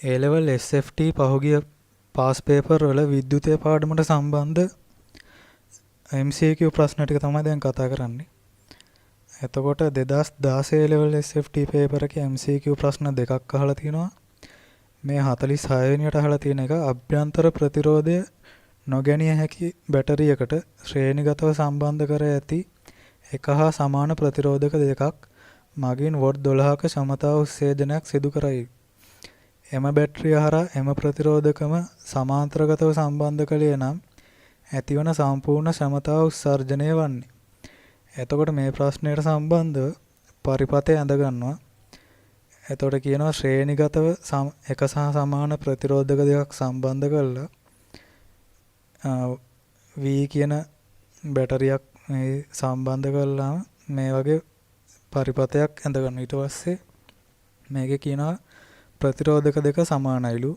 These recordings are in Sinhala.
A level SFT පහුගිය පාස් පේපර් වල විද්‍යුතය පාඩමට සම්බන්ධ MCQ ප්‍රශ්න ටික තමයි දැන් කතා කරන්නේ. එතකොට 2016 level SFT පේපර් එකේ MCQ ප්‍රශ්න දෙකක් අහලා තිනවා. මේ 46 වෙනියට අහලා තියෙන එක අභ්‍යන්තර ප්‍රතිරෝධය නොගැනිය හැකි බැටරියකට ශ්‍රේණිගතව සම්බන්ධ කර ඇති එක හා සමාන ප්‍රතිරෝධක දෙකක් මගින් වොට් 12ක ක්ෂමතා උත්තේජනයක් සිදු කරයි. එම බැටරිය හරහා එම ප්‍රතිරෝධකම සමාන්තරගතව සම්බන්ධ කළේ නම් ඇතිවන සම්පූර්ණ ක්ෂමතා උත්සර්ජනය වන්නේ. එතකොට මේ ප්‍රශ්නයට සම්බන්ධව පරිපතය ඇඳ ගන්නවා. එතකොට කියනවා ශ්‍රේණිගතව එක සහ සමාන ප්‍රතිරෝධක දෙකක් සම්බන්ධ කරලා V කියන බැටරියක් මේ සම්බන්ධ කළාම මේ වගේ පරිපතයක් ඇඳ ගන්න. ඊට පස්සේ මේකේ කියනවා ප්‍රතිරෝධක දෙක සමානයිලු.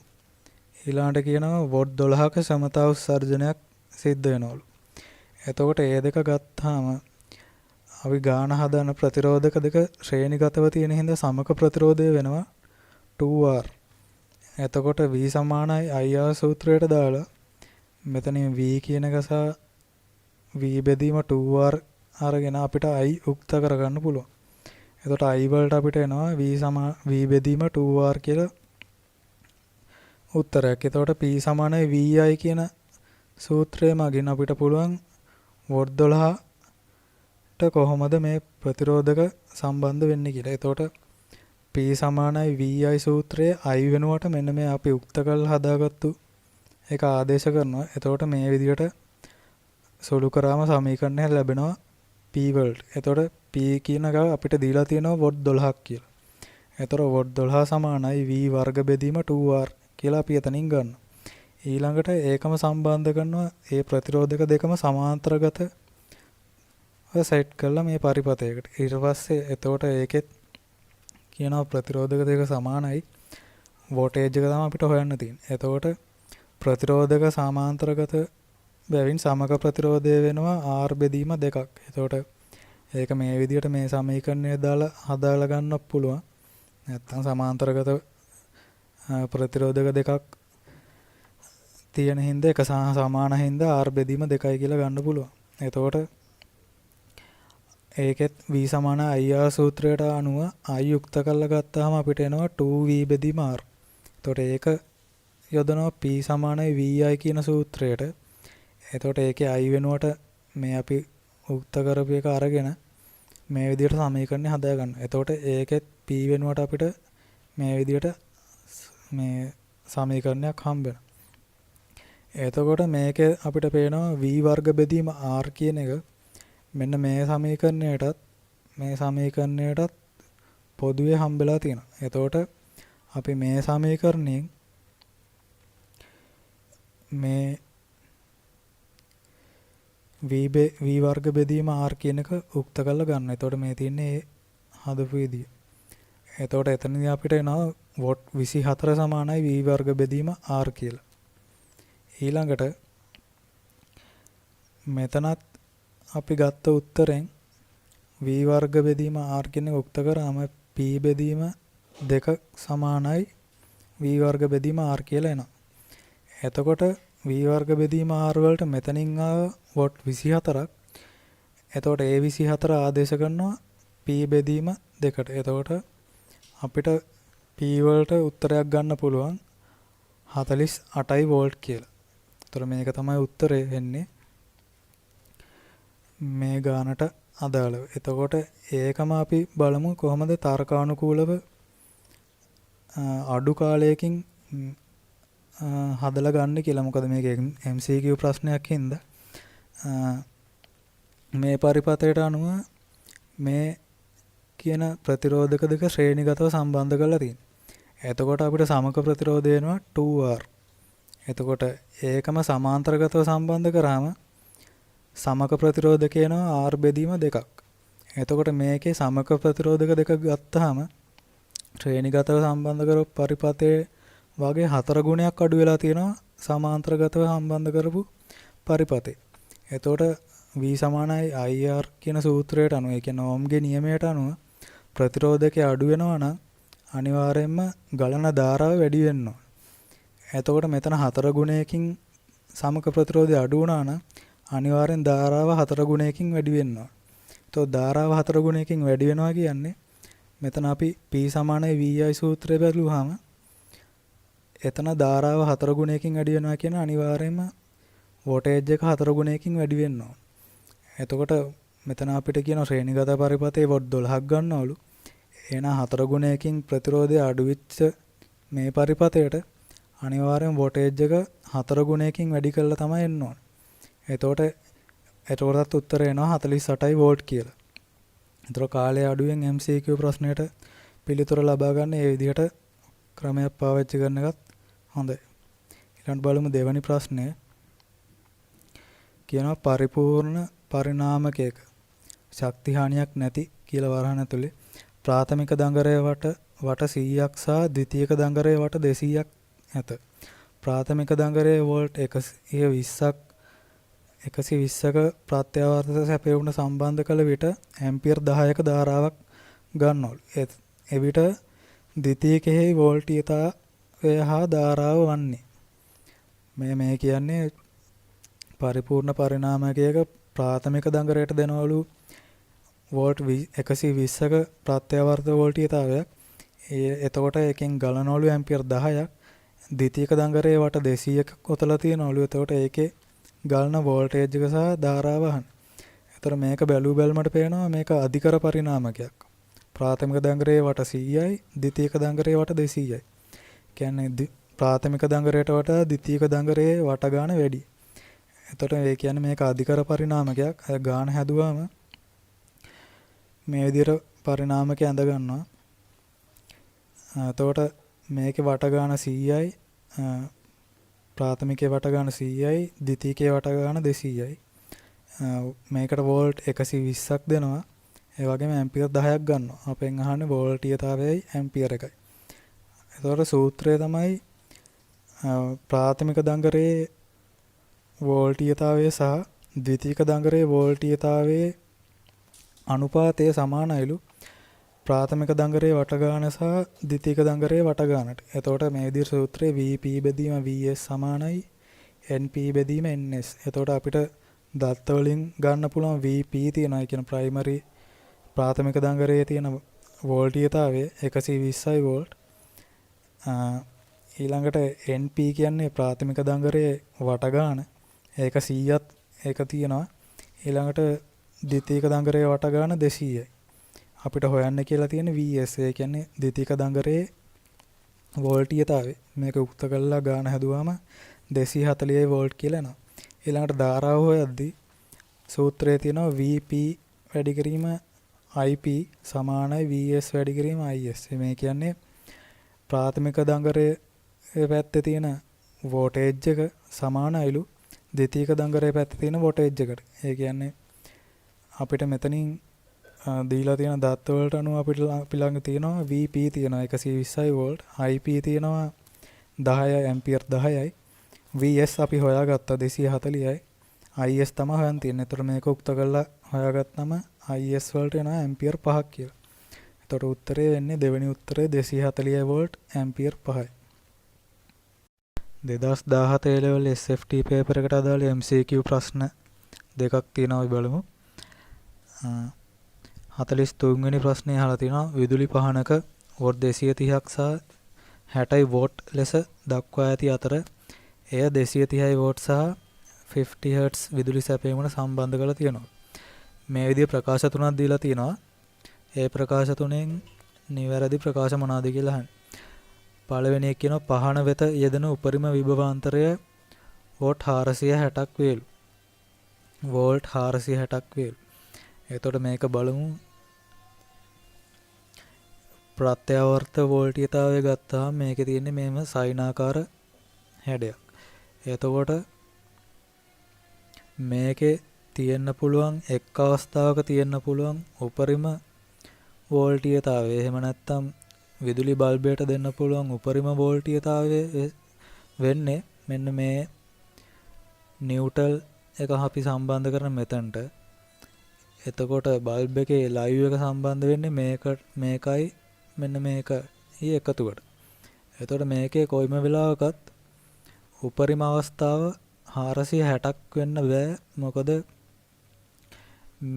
ඊළඟට කියනවා වොට් 12ක ක්ෂමතා උත්සර්ජනයක් සිද්ධ වෙනවලු. එතකොට ඒ දෙක ගත්තාම අපි ගාන හදන ප්‍රතිරෝධක දෙක ශ්‍රේණිගතව තියෙන හින්දා සමක ප්‍රතිරෝධය වෙනවා 2R. එතකොට V සමානයි IR සූත්‍රයට දාලා මෙතනින් V කියන එක සහ V බෙදීම 2R අරගෙන අපිට I උක්ත කරගන්න පුළුවන්. එතකොට I වලට අපිට එනවා V බෙදීම 2R කියලා උත්තරයක්. එතකොට P සමානයි VI කියන සූත්‍රය මගින් අපිට පුළුවන් වොට් 12ට කොහොමද මේ ප්‍රතිරෝධක සම්බන්ධ වෙන්නේ කියලා. එතකොට P සමානයි VI සූත්‍රයේ I වෙනුවට මෙන්න මේ අපි උක්ත කරලා හදාගත්තු එක ආදේශ කරනවා. එතකොට මේ විදිහට සොලු කරාම සමීකරණය ලැබෙනවා P වලට. එතකොට P කියන එක අපිට දීලා තියෙනවා වොට් 12ක් කියලා. එතකොට වොට් 12 සමානයි V වර්ග බෙදීම 2R කියලා අපි එතනින් ගන්නවා. ඊළඟට ඒකම සම්බන්ධ කරනවා ඒ ප්‍රතිරෝධක දෙකම සමාන්තරගත සෙට් කරලා මේ පරිපතයකට. ඊට පස්සේ එතකොට ඒකෙත් කියනවා ප්‍රතිරෝධක දෙක සමානයි වෝල්ටේජ් එක තමයි අපිට හොයන්න තියෙන්නේ. එතකොට ප්‍රතිරෝධක සමාන්තරගත බැවින් සමක ප්‍රතිරෝධය වෙනවා R බෙදීම දෙකක්. එතකොට ඒක මේ විදිහට මේ සමීකරණය දාලා හදාලා ගන්න පුළුවන්. නැත්තම් සමාන්තරගත ප්‍රතිරෝධක දෙකක් තියෙන හින්දා එක සහ සමාන හින්දා R බෙදීම දෙකයි කියලා ගන්න පුළුවන්. එතකොට ඒකෙත් V සමාන IR සූත්‍රයට අනුව I යුක්ත කරලා ගත්තාම අපිට එනවා 2V බෙදීම R. එතකොට ඒක යොදනවා P සමානයි VI කියන සූත්‍රයට. එතකොට ඒකේ I වෙනුවට මේ අපි උක්ත කරපු එක අරගෙන මේ විදිහට සමීකරණය හදා ගන්න. එතකොට ඒකෙත් P වෙනුවට අපිට මේ විදිහට මේ සමීකරණයක් හම්බ වෙනවා. එතකොට මේකේ අපිට පේනවා V වර්ග බෙදීම R කියන එක මෙන්න මේ සමීකරණයටත් පොදුවේ හම්බෙලා තියෙනවා. එතකොට අපි මේ සමීකරණයෙන් මේ V වර්ග බෙදීම R කියන එක උක්ත කරලා ගන්න. එතකොට මේ තියෙන්නේ හදපු විදිය. එතකොට එතනදී අපිට එනවා වොට් 24 සමානයි V වර්ග බෙදීම R කියලා. ඊළඟට මෙතනත් අපි ගත්ත උත්තරෙන් V වර්ග බෙදීම R කියන එක උක්ත කරාම P බෙදීම දෙක සමානයි V වර්ග බෙදීම R කියලා එනවා. එතකොට V වර්ග බෙදීම R වලට මෙතනින් ආව වොට් 24ක්. එතකොට ඒ 24 ආදේශ කරනවා P බෙදීම දෙකට. එතකොට අපිට P වලට උත්තරයක් ගන්න පුළුවන් 48යි වෝල්ට් කියලා. එතකොට මේක තමයි උත්තරේ වෙන්නේ මේ ගානට අදාළව. එතකොට ඒකම අපි බලමු කොහොමද තර්කානුකූලව අඩු කාලයකින් හදලා ගන්න කියලා. මොකද මේක MCQ ප්‍රශ්නයක් හින්දා මේ පරිපතයට අනුව මේ කියන ප්‍රතිරෝධක දෙක ශ්‍රේණිගතව සම්බන්ධ කරලා තියෙනවා. එතකොට අපිට සමක ප්‍රතිරෝධය වෙනවා 2R. එතකොට ඒකම සමාන්තරගතව සම්බන්ධ කරාම සමක ප්‍රතිරෝධක වෙනවා R බෙදීම දෙකක්. එතකොට මේකේ සමක ප්‍රතිරෝධක දෙක ගත්තාම ශ්‍රේණිගතව සම්බන්ධ කරපු පරිපතේ වගේ 4 ගුණයක් අඩු වෙලා තියෙනවා සමාන්තරගතව සම්බන්ධ කරපු පරිපතේ. එතකොට V සමානයි IR කියන සූත්‍රයට අනුව, ඒ කියන්නේ ඕම්ගේ නියමයට අනුව ප්‍රතිරෝධකයේ අඩු වෙනවා නම් අනිවාර්යයෙන්ම ගලන ධාරාව වැඩි වෙන්න ඕන. එතකොට මෙතන 4 ගුණයකින් සමක ප්‍රතිරෝධය අඩු වුණා නම් අනිවාර්යෙන් ධාරාව 4 ගුණයකින් වැඩි වෙන්න ඕන. එතකොට ධාරාව 4 ගුණයකින් වැඩි වෙනවා කියන්නේ මෙතන අපි P = VI සූත්‍රය බැලුවාම එතන ධාරාව 4 ගුණයකින් වැඩි වෙනවා කියන අනිවාර්යයෙන්ම වෝල්ටේජ් එක 4 ගුණයකින් වැඩි වෙන්න ඕන. එතකොට මෙතන අපිට කියන ශ්‍රේණිගත පරිපථයේ වොට් 12ක් ගන්නවලු. එහෙනම් 4 ගුණයකින් ප්‍රතිරෝධය අඩු වෙච්ච මේ පරිපථයට අනිවාර්යෙන් වෝල්ටේජ් එක 4 ගුණයකින් වැඩි කරලා තමයි එන්න ඕන. එතකොටත් උත්තරය එනවා 48 වෝල්ට් කියලා. ඒතර කාලය අඩුවෙන් MCQ ප්‍රශ්නයට පිළිතුර ලබා ගන්න මේ විදිහට ක්‍රමයක් පාවිච්චි කරන එකත් හොඳයි. ඊළඟට බලමු දෙවෙනි ප්‍රශ්නය. කියනවා පරිපූර්ණ පරිණාමකයක ශක්ති හානියක් නැති කියලා වරහන් ඇතුලේ ප්‍රාථමික දඟරය වට 100ක් සහ ද්විතීයික දඟරය වට 200ක් ඇත. ප්‍රාථමික දඟරයේ වෝල්ට් 120ක ප්‍රත්‍යාවර්ත සැපයුණ සම්බන්ධ කළ විට ඇම්පියර් 10ක ධාරාවක් ගන්නවලු. එවිට ද්විතීයිකෙහි වෝල්ටීයතාවය හා ධාරාව වන්නේ මේ කියන්නේ පරිපූර්ණ පරිණාමකයක ප්‍රාථමික දඟරයට දෙනවලු වෝල්ට් 120ක ප්‍රත්‍යාවර්ත වෝල්ටීයතාවයක්. එතකොට එකෙන් ගලනවලු ඇම්පියර් 10ක්. ද්විතීයික දඟරයේ වට 200ක කොතලා තියෙනවලු. එතකොට ඒකේ ගලන වෝල්ටේජ් එක සහ ධාරාව අහන. ඒතර මේක බැලුමට පේනවා මේක අධිකර පරිණාමකයක්. ප්‍රාථමික දඟරයේ වට 100යි, ද්විතීයික දඟරයේ වට 200යි. කියන්නේ ප්‍රාථමික දඟරයට වඩා ද්විතීයික දඟරයේ වට ගාන වැඩි. එතකොට ඒ කියන්නේ මේක අධිකර පරිණාමකයක්. ගාන හැදුවාම මේ විදිහට පරිණාමකය ඇඳ ගන්නවා. එතකොට මේකේ වට ගාන 100යි, ප්‍රාථමිකයේ වට ගාන 100යි, ද්විතීයිකයේ වට ගාන 200යි. මේකට වෝල්ට් 120ක් දෙනවා. ඒ වගේම ඇම්පියර් 10ක් ගන්නවා. අපෙන් අහන්නේ වෝල්ටීයතාවයයි ඇම්පියර් එකයි. එතකොට සූත්‍රය තමයි ප්‍රාථමික දඟරයේ වෝල්ටීයතාවය සහ ද්විතීයික දඟරයේ වෝල්ටීයතාවයේ අනුපාතය සමානයිලු ප්‍රාථමික දඟරයේ වට ගාන සහ ද්විතීයික දඟරයේ වට ගානට. එතකොට මේ විදිහට සූත්‍රයේ VP බෙදීම VS සමානයි NP බෙදීම NS. එතකොට අපිට දත්ත වලින් ගන්න පුළුවන් VP තියෙනවා කියන ප්‍රයිමරි ප්‍රාථමික දඟරයේ තියෙන වෝල්ටීයතාවය 120යි වෝල්ට්. ඊළඟට NP කියන්නේ ප්‍රාථමික දඟරයේ වට ගාන. ඒක 100ත් ඒක තියෙනවා. ඊළඟට ද්විතීයික දඟරයේ වට ගාන 200යි. අපිට හොයන්න කියලා තියෙන VS ඒ කියන්නේ ද්විතීයික දඟරයේ වෝල්ටීයතාවය. මේක උක්ත කරලා ගාන හැදුවාම 240යි වෝල්ට් කියලා එනවා. ඊළඟට ධාරාව හොයද්දී සූත්‍රයේ තියෙනවා VP වැඩි කිරීම IP සමානයි VS වැඩි කිරීම IS. මේ කියන්නේ ප්‍රාථමික දඟරයේ පැත්තේ තියෙන වෝල්ටේජ් එක සමානයිලු ද්විතීයික දඟරයේ පැත්තේ තියෙන වෝල්ටේජ් එකට. ඒ කියන්නේ අපිට මෙතනින් දීලා තියෙන දත්ත වලට අනුව අපිට ළඟ තියෙනවා VP තියෙනවා 120යි වෝල්ට්, IP තියෙනවා 10 ඇම්පියර් 10යි, VS අපි හොයාගත්තා 240යි, IS තමයි හොයන් තියෙන්නේ. ඒතර මේක උක්ත කරලා හොයාගත්තම IS වලට එනවා ඇම්පියර් 5ක් කියලා. ඒතර උත්තරේ වෙන්නේ දෙවෙනි උත්තරේ 240 වෝල්ට් ඇම්පියර් 5යි. 2017 A-level SFT පේපර් එකට අදාළ MCQ ප්‍රශ්න දෙකක් තියෙනවා අපි බලමු. 43 වෙනි ප්‍රශ්නේ අහලා තිනවා විදුලි පහනක වෝට් 230ක් සහ 60යි වෝට් ලෙස දක්වා ඇති අතර එය 230යි වෝට් සහ 50 හර්ට්ස් විදුලි සැපයීමට සම්බන්ධ කරලා තියෙනවා. මේ විදිහේ ප්‍රකාශ තුනක් දීලා තියෙනවා. ඒ ප්‍රකාශ තුනෙන් නිවැරදි ප්‍රකාශ මොනවාද කියලා අහන්න. පළවෙනි එක කියනවා පහන වෙත යෙදෙන උපරිම විභවාන්තරය වෝට් 460ක් වේලු. වෝල්ට් 460ක් වේලු. එතකොට මේක බලමු. ප්‍රත්‍යාවර්ත වෝල්ටීයතාවය ගත්තාම මේකේ තියෙන්නේ මේම සයිනාකාර හැඩයක්. එතකොට මේකේ තියෙන්න පුළුවන් එක් අවස්ථාවක තියෙන්න පුළුවන් උපරිම වෝල්ටීයතාවය. එහෙම නැත්නම් විදුලි බල්බයට දෙන්න පුළුවන් උපරිම වෝල්ටීයතාවය වෙන්නේ මෙන්න මේ නිව්ටල් එක අපි සම්බන්ධ කරන මෙතනට. එතකොට බල්බ් එකේ ලයිව් එක සම්බන්ධ වෙන්නේ මේකයි මෙන්න මේක ඊ එකතුවට. එතකොට මේකේ කොයිම වෙලාවකත් උපරිම අවස්ථාව 460ක් වෙන්න බෑ. මොකද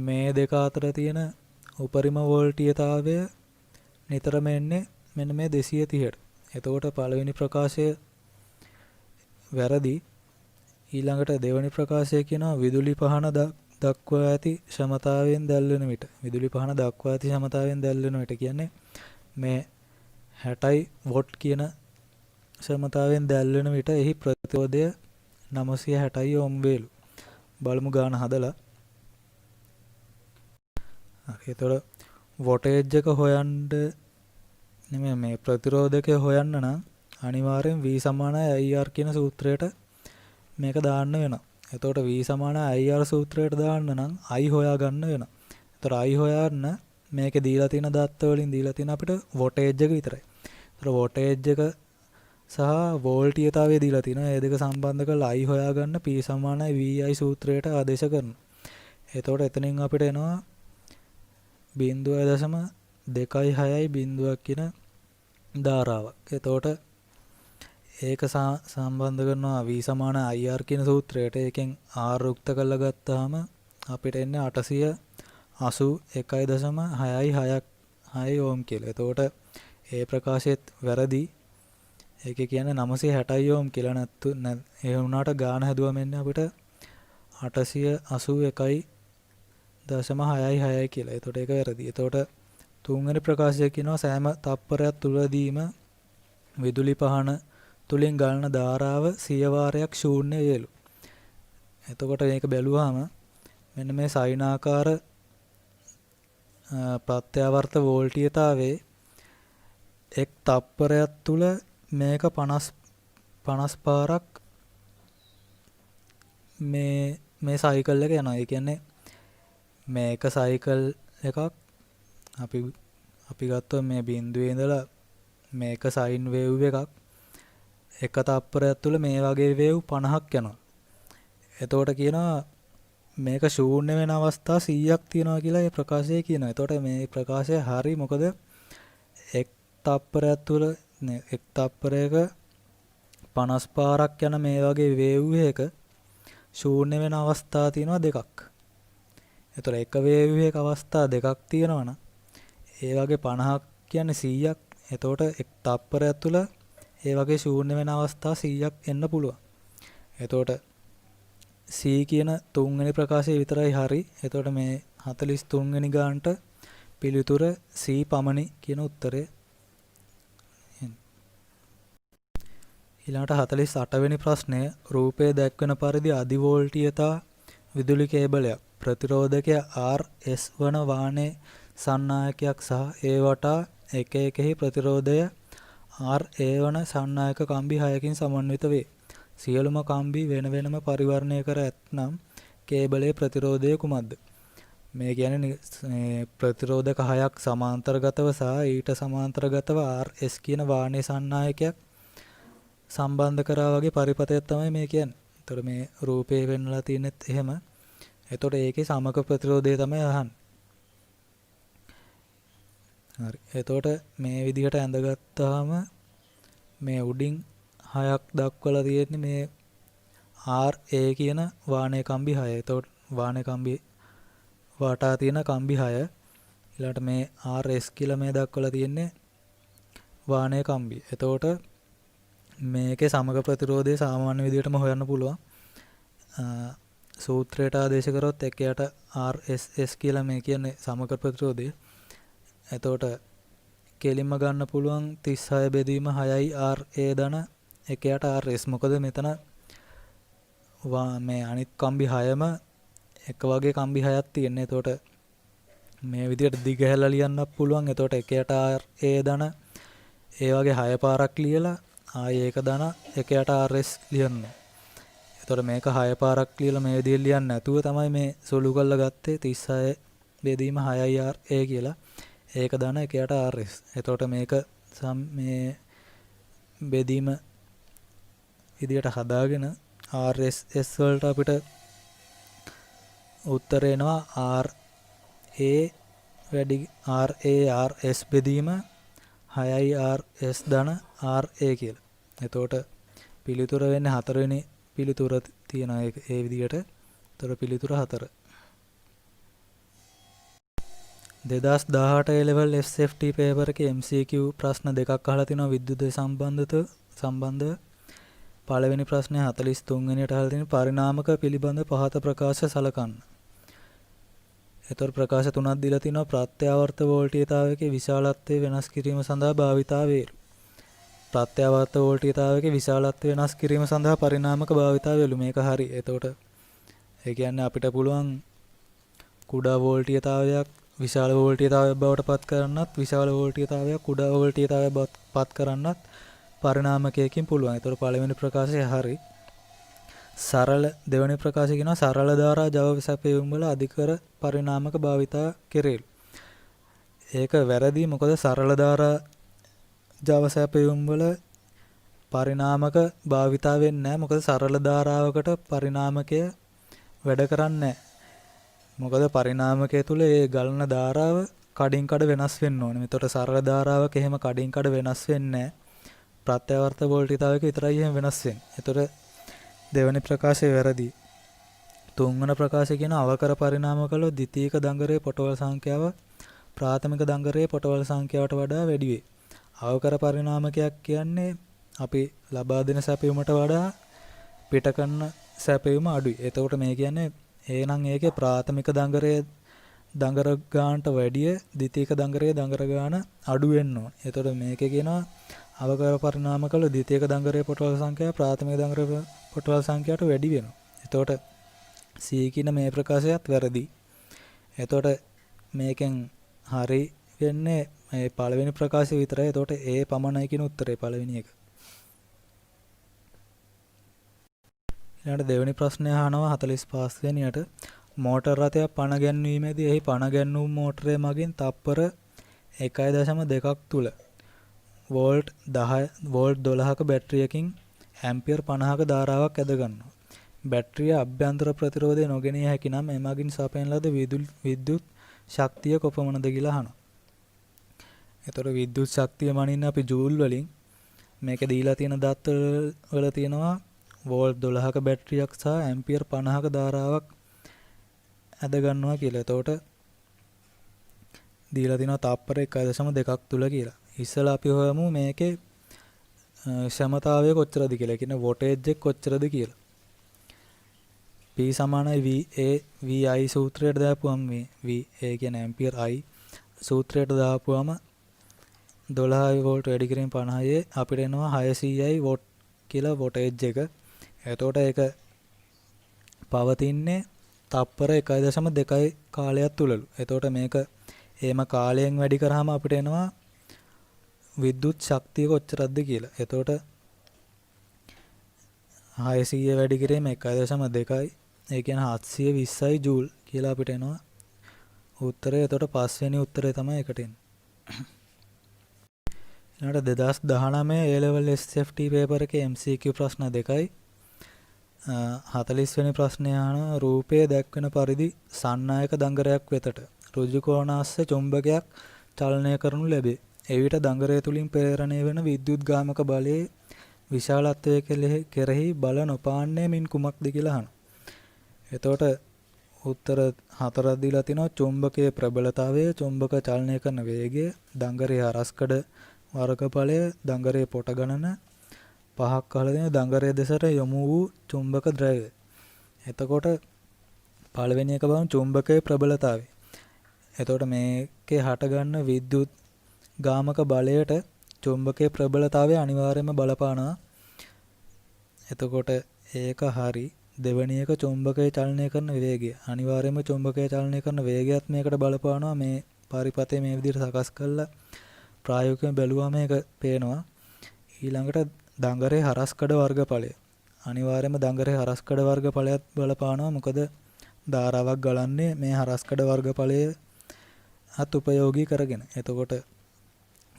මේ දෙක අතර තියෙන උපරිම වෝල්ටීයතාවය නිතරම එන්නේ මෙන්න මේ 230ට. එතකොට පළවෙනි ප්‍රකාශය වැරදි. ඊළඟට දෙවෙනි ප්‍රකාශය කියනවා විදුලි පහන දක්වා ඇති ක්ෂමතාවයෙන් දැල්වෙන විට. විදුලි පහන දක්වා ඇති ක්ෂමතාවයෙන් දැල්වෙන විට කියන්නේ මේ 60 වොට් කියන ක්ෂමතාවයෙන් දැල්වෙන විට එහි ප්‍රතිරෝධය 960 ඕම් වේලු. බලමු ගාන හදලා. හරි. එතකොට වෝල්ටේජ් එක හොයන්න නෙමෙයි මේ ප්‍රතිරෝධකය හොයන්න නම් අනිවාර්යෙන් V = IR කියන සූත්‍රයට මේක දාන්න වෙනවා. එතකොට V = IR සූත්‍රයට දාන්න නම් I හොයා ගන්න වෙනවා. එතකොට I හොයන්න මේකේ දීලා තියෙන දත්ත වලින් දීලා තියෙන අපිට වෝල්ටේජ් එක විතරයි. එතකොට වෝල්ටේජ් එක සහ වෝල්ටීයතාවය දීලා තිනවා. මේ දෙක සම්බන්ධ කරලා I හොයාගන්න P = VI සූත්‍රයට ආදේශ කරනවා. එතකොට එතනින් අපිට එනවා 0.260 බිංදුවක් කියන ධාරාවක්. එතකොට ඒක සම්බන්ධ කරනවා V = IR කියන සූත්‍රයට. ඒකෙන් R උක්ත කරලා ගත්තාම අපිට එන්නේ 881.66 ඕම් කියලා. එතකොට ඒ ප්‍රකාශයත් වැරදි. ඒකේ කියන්නේ 960 ඕම් කියලා ඒ වුණාට ගාන හැදුවම එන්නේ අපිට 881.66 කියලා. එතකොට ඒක වැරදි. එතකොට තුන්වෙනි ප්‍රකාශය කියනවා සෑම තප්පරයක් තුලදීම විදුලි පහන තුලින් ගලන ධාරාව 100 වාරයක් ශූන්‍ය වේලු. එතකොට මේක බැලුවාම මෙන්න මේ සයිනාකාර ප්‍රත්‍යාවර්ත වෝල්ටීයතාවේ එක් තප්පරයක් තුල මේක 50 පාරක් මේ සයිකල් එක යනවා. ඒ කියන්නේ මේක සයිකල් එකක් අපි ගත්තොත් මේ බිඳුවේ ඉඳලා මේක සයින් වේව් එකක් එක තප්පරයක් තුළ මේ වගේ වේව් 50ක් යනවා. එතකොට කියනවා මේක ශූන්‍ය වෙන අවස්ථා 100ක් තියෙනවා කියලා මේ ප්‍රකාශය කියනවා. එතකොට මේ ප්‍රකාශය හරි. මොකද එක් තප්පරයක් තුළ එක් තප්පරයක 50 පාරක් යන මේ වගේ වේව් එකක ශූන්‍ය වෙන අවස්ථා තියෙනවා දෙකක්. එතකොට එක වේව් එකක අවස්ථා දෙකක් තියෙනවා නම් ඒ වගේ 50ක් කියන්නේ 100ක්. එතකොට එක් තප්පරයක් තුළ ඒ වගේ ශූන්‍ය වෙන අවස්ථා 100ක් එන්න පුළුවන්. එතකොට C කියන තුන්වෙනි ප්‍රකාශය විතරයි හරි. එතකොට මේ 43 වෙනි ගානට පිළිතුර C පමණි කියන උත්තරය. ඊළඟට 48 වෙනි ප්‍රශ්නය රූපයේ දැක්වෙන පරිදි අධි වෝල්ටීයතා විදුලි කේබලයක් ප්‍රතිරෝධකය RS වන වාහනේ සන්නායකයක් සහ ඒ වටා එක එකෙහි ප්‍රතිරෝධය RA වන සන්නායක කම්බි 6කින් සමන්විත වේ. සියලුම කම්බි වෙන වෙනම පරිවර්ණය කර ඇතනම් කේබලයේ ප්‍රතිරෝධය කුමක්ද? මේ කියන්නේ ප්‍රතිරෝධක 6ක් සමාන්තරගතව සහ ඊට සමාන්තරගතව RS කියන වාහනේ සන්නායකයක් සම්බන්ධ කරා වගේ පරිපතයක් තමයි මේ කියන්නේ. එතකොට මේ රූපේ වෙන්නලා තියෙනෙත් එහෙම. එතකොට ඒකේ සමක ප්‍රතිරෝධය තමයි අහන්නේ. හරි. එතකොට මේ විදිහට ඇඳගත්තාම මේ උඩින් 6ක් දක්වලා තියෙන්නේ මේ RA කියන වාහනේ කම්බි 6. එතකොට වාහනේ කම්බි වටා තියෙන කම්බි 6. ඊළඟට මේ RS කියලා මේ දක්වලා තියෙන්නේ වාහනේ කම්බි. එතකොට මේකේ සමග ප්‍රතිරෝධය සාමාන්‍ය විදිහටම හොයන්න පුළුවන්. සූත්‍රයට ආදේශ කරොත් එකයට RSS කියලා මේ කියන්නේ සමග ප්‍රතිරෝධය. එතකොට කෙලින්ම ගන්න පුළුවන් 36 බෙදීම 6යි RA ධන එකයට RS. මොකද මෙතන මේ අනිත් කම්බි 6ම එක වගේ කම්බි 6ක් තියෙනවා. එතකොට මේ විදිහට දිග හැලලා ලියන්නත් පුළුවන්. එතකොට එකයට RA ධන ඒ වගේ 6 පාරක් ලියලා ආයේ ඒක ධන එකයට RS ලියන්න. එතකොට මේක 6 පාරක් ලියලා මේ විදිහට ලියන්න නැතුව තමයි මේ සුළු කරලා ගත්තේ 36 බෙදීම 6යි RA කියලා. ඒක ධන එකයට RS. එතකොට මේක මේ බෙදීම විදිහට හදාගෙන RSS වලට අපිට උත්තර එනවා RA වැඩි RA RS බෙදීම 6යි RS ධන RA කියලා. එතකොට පිළිතුර වෙන්නේ 4 වෙනි පිළිතුර තියෙනවා ඒ විදිහට. එතකොට පිළිතුර 4. 2018 A level SFT paper එකේ MCQ ප්‍රශ්න දෙකක් අහලා තිනවා විද්‍යුත් සම්බන්ධව. පළවෙනි ප්‍රශ්නය 43 වෙනියට අහලා තියෙන පරිණාමක පිළිබඳ පහත ප්‍රකාශ සලකන්න. ඒතර ප්‍රකාශ තුනක් දීලා තිනවා ප්‍රත්‍යාවර්ත වෝල්ටීයතාවයේ විශාලත්වය වෙනස් කිරීම සඳහා භාවිතා වේලු. ප්‍රත්‍යාවර්ත වෝල්ටීයතාවයේ විශාලත්වය වෙනස් කිරීම සඳහා පරිණාමක භාවිතා වේලු. මේක හරි. එතකොට ඒ කියන්නේ අපිට පුළුවන් කුඩා වෝල්ටීයතාවයක් විශාල වෝල්ටීයතාවයක් බවට පත් කරන්නත් විශාල වෝල්ටීයතාවයක් කුඩා වෝල්ටීයතාවයක් බවට පත් කරන්නත් පරිණාමකයකින් පුළුවන්. ඒතර පළවෙනි ප්‍රකාශය හරි. සරල දෙවෙනි ප්‍රකාශය කියනවා සරල ධාරා ජව සැපයුම් වල අධිකර පරිණාමක භාවිතා කෙරෙල්. ඒක වැරදි. මොකද සරල ධාරා ජව සැපයුම් වල පරිණාමක භාවිතා වෙන්නේ නැහැ. මොකද සරල ධාරාවකට පරිණාමකය වැඩ කරන්නේ නැහැ. මොකද පරිණාමකය තුල ඒ ගලන ධාරාව කඩින් කඩ වෙනස් වෙන්න ඕනේ. මෙතකොට සරල ධාරාවක එහෙම කඩින් කඩ වෙනස් වෙන්නේ නැහැ. ප්‍රත්‍යාවර්ත වෝල්ටීයතාවයක විතරයි එහෙම වෙනස් වෙන්නේ. එතකොට දෙවැනි ප්‍රකාශය වැරදි. තුන්වන ප්‍රකාශය කියන අවකර පරිණාම කළොත් ද්විතීයික දංගරයේ පොටවල් සංඛ්‍යාව ප්‍රාථමික දංගරයේ පොටවල් සංඛ්‍යාවට වඩා වැඩි වේ. අවකර පරිණාමකයක් කියන්නේ අපි ලබා දෙන සැපයුමට වඩා පිට කරන සැපයුම අඩුයි. එතකොට මේ කියන්නේ එහෙනම් ඒකේ ප්‍රාථමික දංගරයේ දංගර ගානට වැඩිය ද්විතීයික දංගරයේ දංගර ගාන අඩු වෙන්න ඕනේ. එතකොට මේකේ කියනවා අවකර පරිණාම කළ ද්විතීයික දංගරයේ පොටවල් සංඛ්‍යාව ප්‍රාථමික දංගරයේ පොටවල් සංඛ්‍යාවට වැඩි වෙනවා. එතකොට C කියන මේ ප්‍රකාශයත් වැරදි. එතකොට මේකෙන් හරි වෙන්නේ මේ පළවෙනි ප්‍රකාශය විතරයි. එතකොට A පමණයි කියන උත්තරේ පළවෙනි එක. ඊළඟට දෙවෙනි ප්‍රශ්නය අහනවා 45 වෙනියට මෝටර රථයක් පණ ගැන්වීමේදී එහි පණ ගැන්වූ මෝටරය මගින් තප්පර 1.2ක් තුල වෝල්ට් 12ක බැටරියකින් ඇම්පියර් 50ක ධාරාවක් ඇද ගන්නවා. බැටරිය අභ්‍යන්තර ප්‍රතිරෝධය නොගෙනිය හැකි නම් එමගින් සපයන ලද විද්‍යුත් ශක්තිය කොපමණද කියලා අහනවා. ඒතර විද්‍යුත් ශක්තිය මනින්න අපි ජූල් වලින් මේක දීලා තියෙන දත්ත වල තියෙනවා වෝල්ට් 12ක බැටරියක් සහ ඇම්පියර් 50ක ධාරාවක් ඇද ගන්නවා කියලා. එතකොට දීලා තියෙනවා තප්පර 1.2ක් තුල කියලා. ඉස්සලා අපි හොයමු මේකේ ක්ෂමතාවය කොච්චරද කියලා. කියන්නේ වෝල්ටේජ් එක කොච්චරද කියලා. P සමානයි VA VI සූත්‍රයට දාපුවම VA කියන්නේ ඇම්පියර් I සූත්‍රයට දාපුවම 12 වෝල්ට් වැඩි කිරීම 50යි අපිට එනවා 600යි වෝට් කියලා වෝල්ටේජ් එක. එතකොට ඒක පවතින්නේ තප්පර 1.2 කාලයක් තුලලු. එතකොට මේක එහෙම කාලයෙන් වැඩි කරාම අපිට එනවා විද්‍යුත් ශක්තිය කොච්චරද කියලා. එතකොට 600 වැඩි කිරීම 1.2යි. ඒ කියන්නේ 720යි ජූල් කියලා අපිට එනවා උත්තරය. එතකොට පස්වෙනි උත්තරය තමයි එකට එන්නේ. ඊළඟට 2019 A level SFT paper එකේ MCQ ප්‍රශ්න දෙකයි. 40 වෙනි ප්‍රශ්නය අහන රූපයේ දැක්වෙන පරිදි සන්නායක දංගරයක් වෙතට ඍජු කෝණාස්ස චුම්බකයක් චලනය කරනු ලැබේ. එවිට දංගරය තුලින් ප්‍රේරණය වන විද්‍යුත් ගාමක බලයේ විශාලත්වය කෙරෙහි බල නොපාන්නේ මින් කුමක්ද කියලා අහනවා. එතකොට උත්තර 4ක් දීලා තිනවා චුම්බකයේ ප්‍රබලතාවය, චුම්බක චලනය කරන වේගය, දංගරයේ හරස්කඩ වර්ගඵලය, දංගරයේ පොට ගණන, 5ක් අහලා දෙන දංගරයේ දෙසට යොමු වූ චුම්බක ද්‍රව්‍ය. එතකොට පළවෙනි එක බලමු චුම්බකයේ ප්‍රබලතාවය. එතකොට මේකේ හටගන්න විද්‍යුත් ගාමක බලයට චුම්බකයේ ප්‍රබලතාවය අනිවාර්යයෙන්ම බලපානවා. එතකොට ඒක හරි. දෙවෙනි එක චුම්බකයේ චලනය කරන වේගය. අනිවාර්යයෙන්ම චුම්බකයේ චලනය කරන වේගයත් මේකට බලපානවා. මේ පරිපතේ මේ විදිහට සකස් කරලා ප්‍රායෝගිකව බැලුවාම මේක පේනවා. ඊළඟට දංගරේ හරස්කඩ වර්ගඵලය. අනිවාර්යයෙන්ම දංගරේ හරස්කඩ වර්ගඵලයත් බලපානවා. මොකද ධාරාවක් ගලන්නේ මේ හරස්කඩ වර්ගඵලය අත් උපයෝගී කරගෙන. එතකොට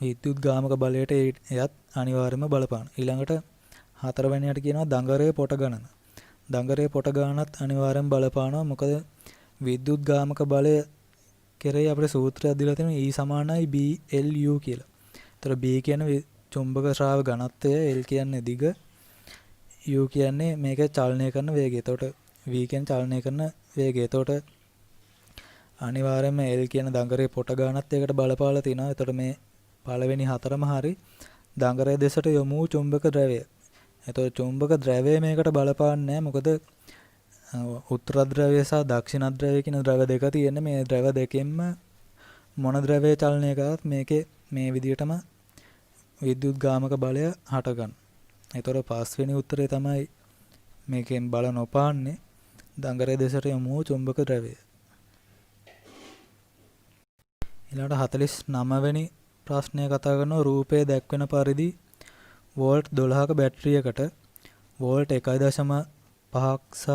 විද්‍යුත් ගාමක බලයට එයත් අනිවාර්යයෙන්ම බලපාන. ඊළඟට 4 වෙනියට කියනවා දංගරයේ පොට ගණන. දංගරයේ පොට ගණනත් අනිවාර්යෙන් බලපානවා. මොකද විද්‍යුත් ගාමක බලය කෙරෙහි අපේ සූත්‍රයක් දීලා තියෙනවා E = BLU කියලා. ඒතර B කියන්නේ චුම්බක ශ්‍රාව ඝනත්වය, L කියන්නේ දිග, U කියන්නේ මේක චලනය කරන වේගය. එතකොට V කියන්නේ චලනය කරන වේගය. එතකොට අනිවාර්යයෙන්ම L කියන දඟරේ පොට ගානත් ඒකට බලපාලා තිනවා. එතකොට මේ පළවෙනි හතරම හරි දඟරේ දෙසට යොමු වූ චුම්බක ද්‍රව්‍ය. එතකොට චුම්බක ද්‍රව්‍ය මේකට බලපාන්නේ නැහැ. මොකද උත්තර ද්‍රව්‍ය සහ දක්ෂිණ ද්‍රව්‍ය කියන ද්‍රව දෙක තියෙන්නේ. මේ ද්‍රව දෙකෙන්ම මොන ද්‍රව්‍යය චලනය කරත් මේකේ මේ විදිහටම විද්‍යුත් ගාමක බලය හටගන්න. එතකොට පස්වෙනි උත්තරේ තමයි මේකෙන් බල නොපාන්නේ දඟරේ දෙසට යොමු වූ චුම්බක ද්‍රව්‍ය. ඊළඟට 49 වෙනි ප්‍රශ්නය කතා කරනවා රූපයේ දැක්වෙන පරිදි වෝල්ට් 12ක බැටරියකට වෝල්ට් 1.5ක් සහ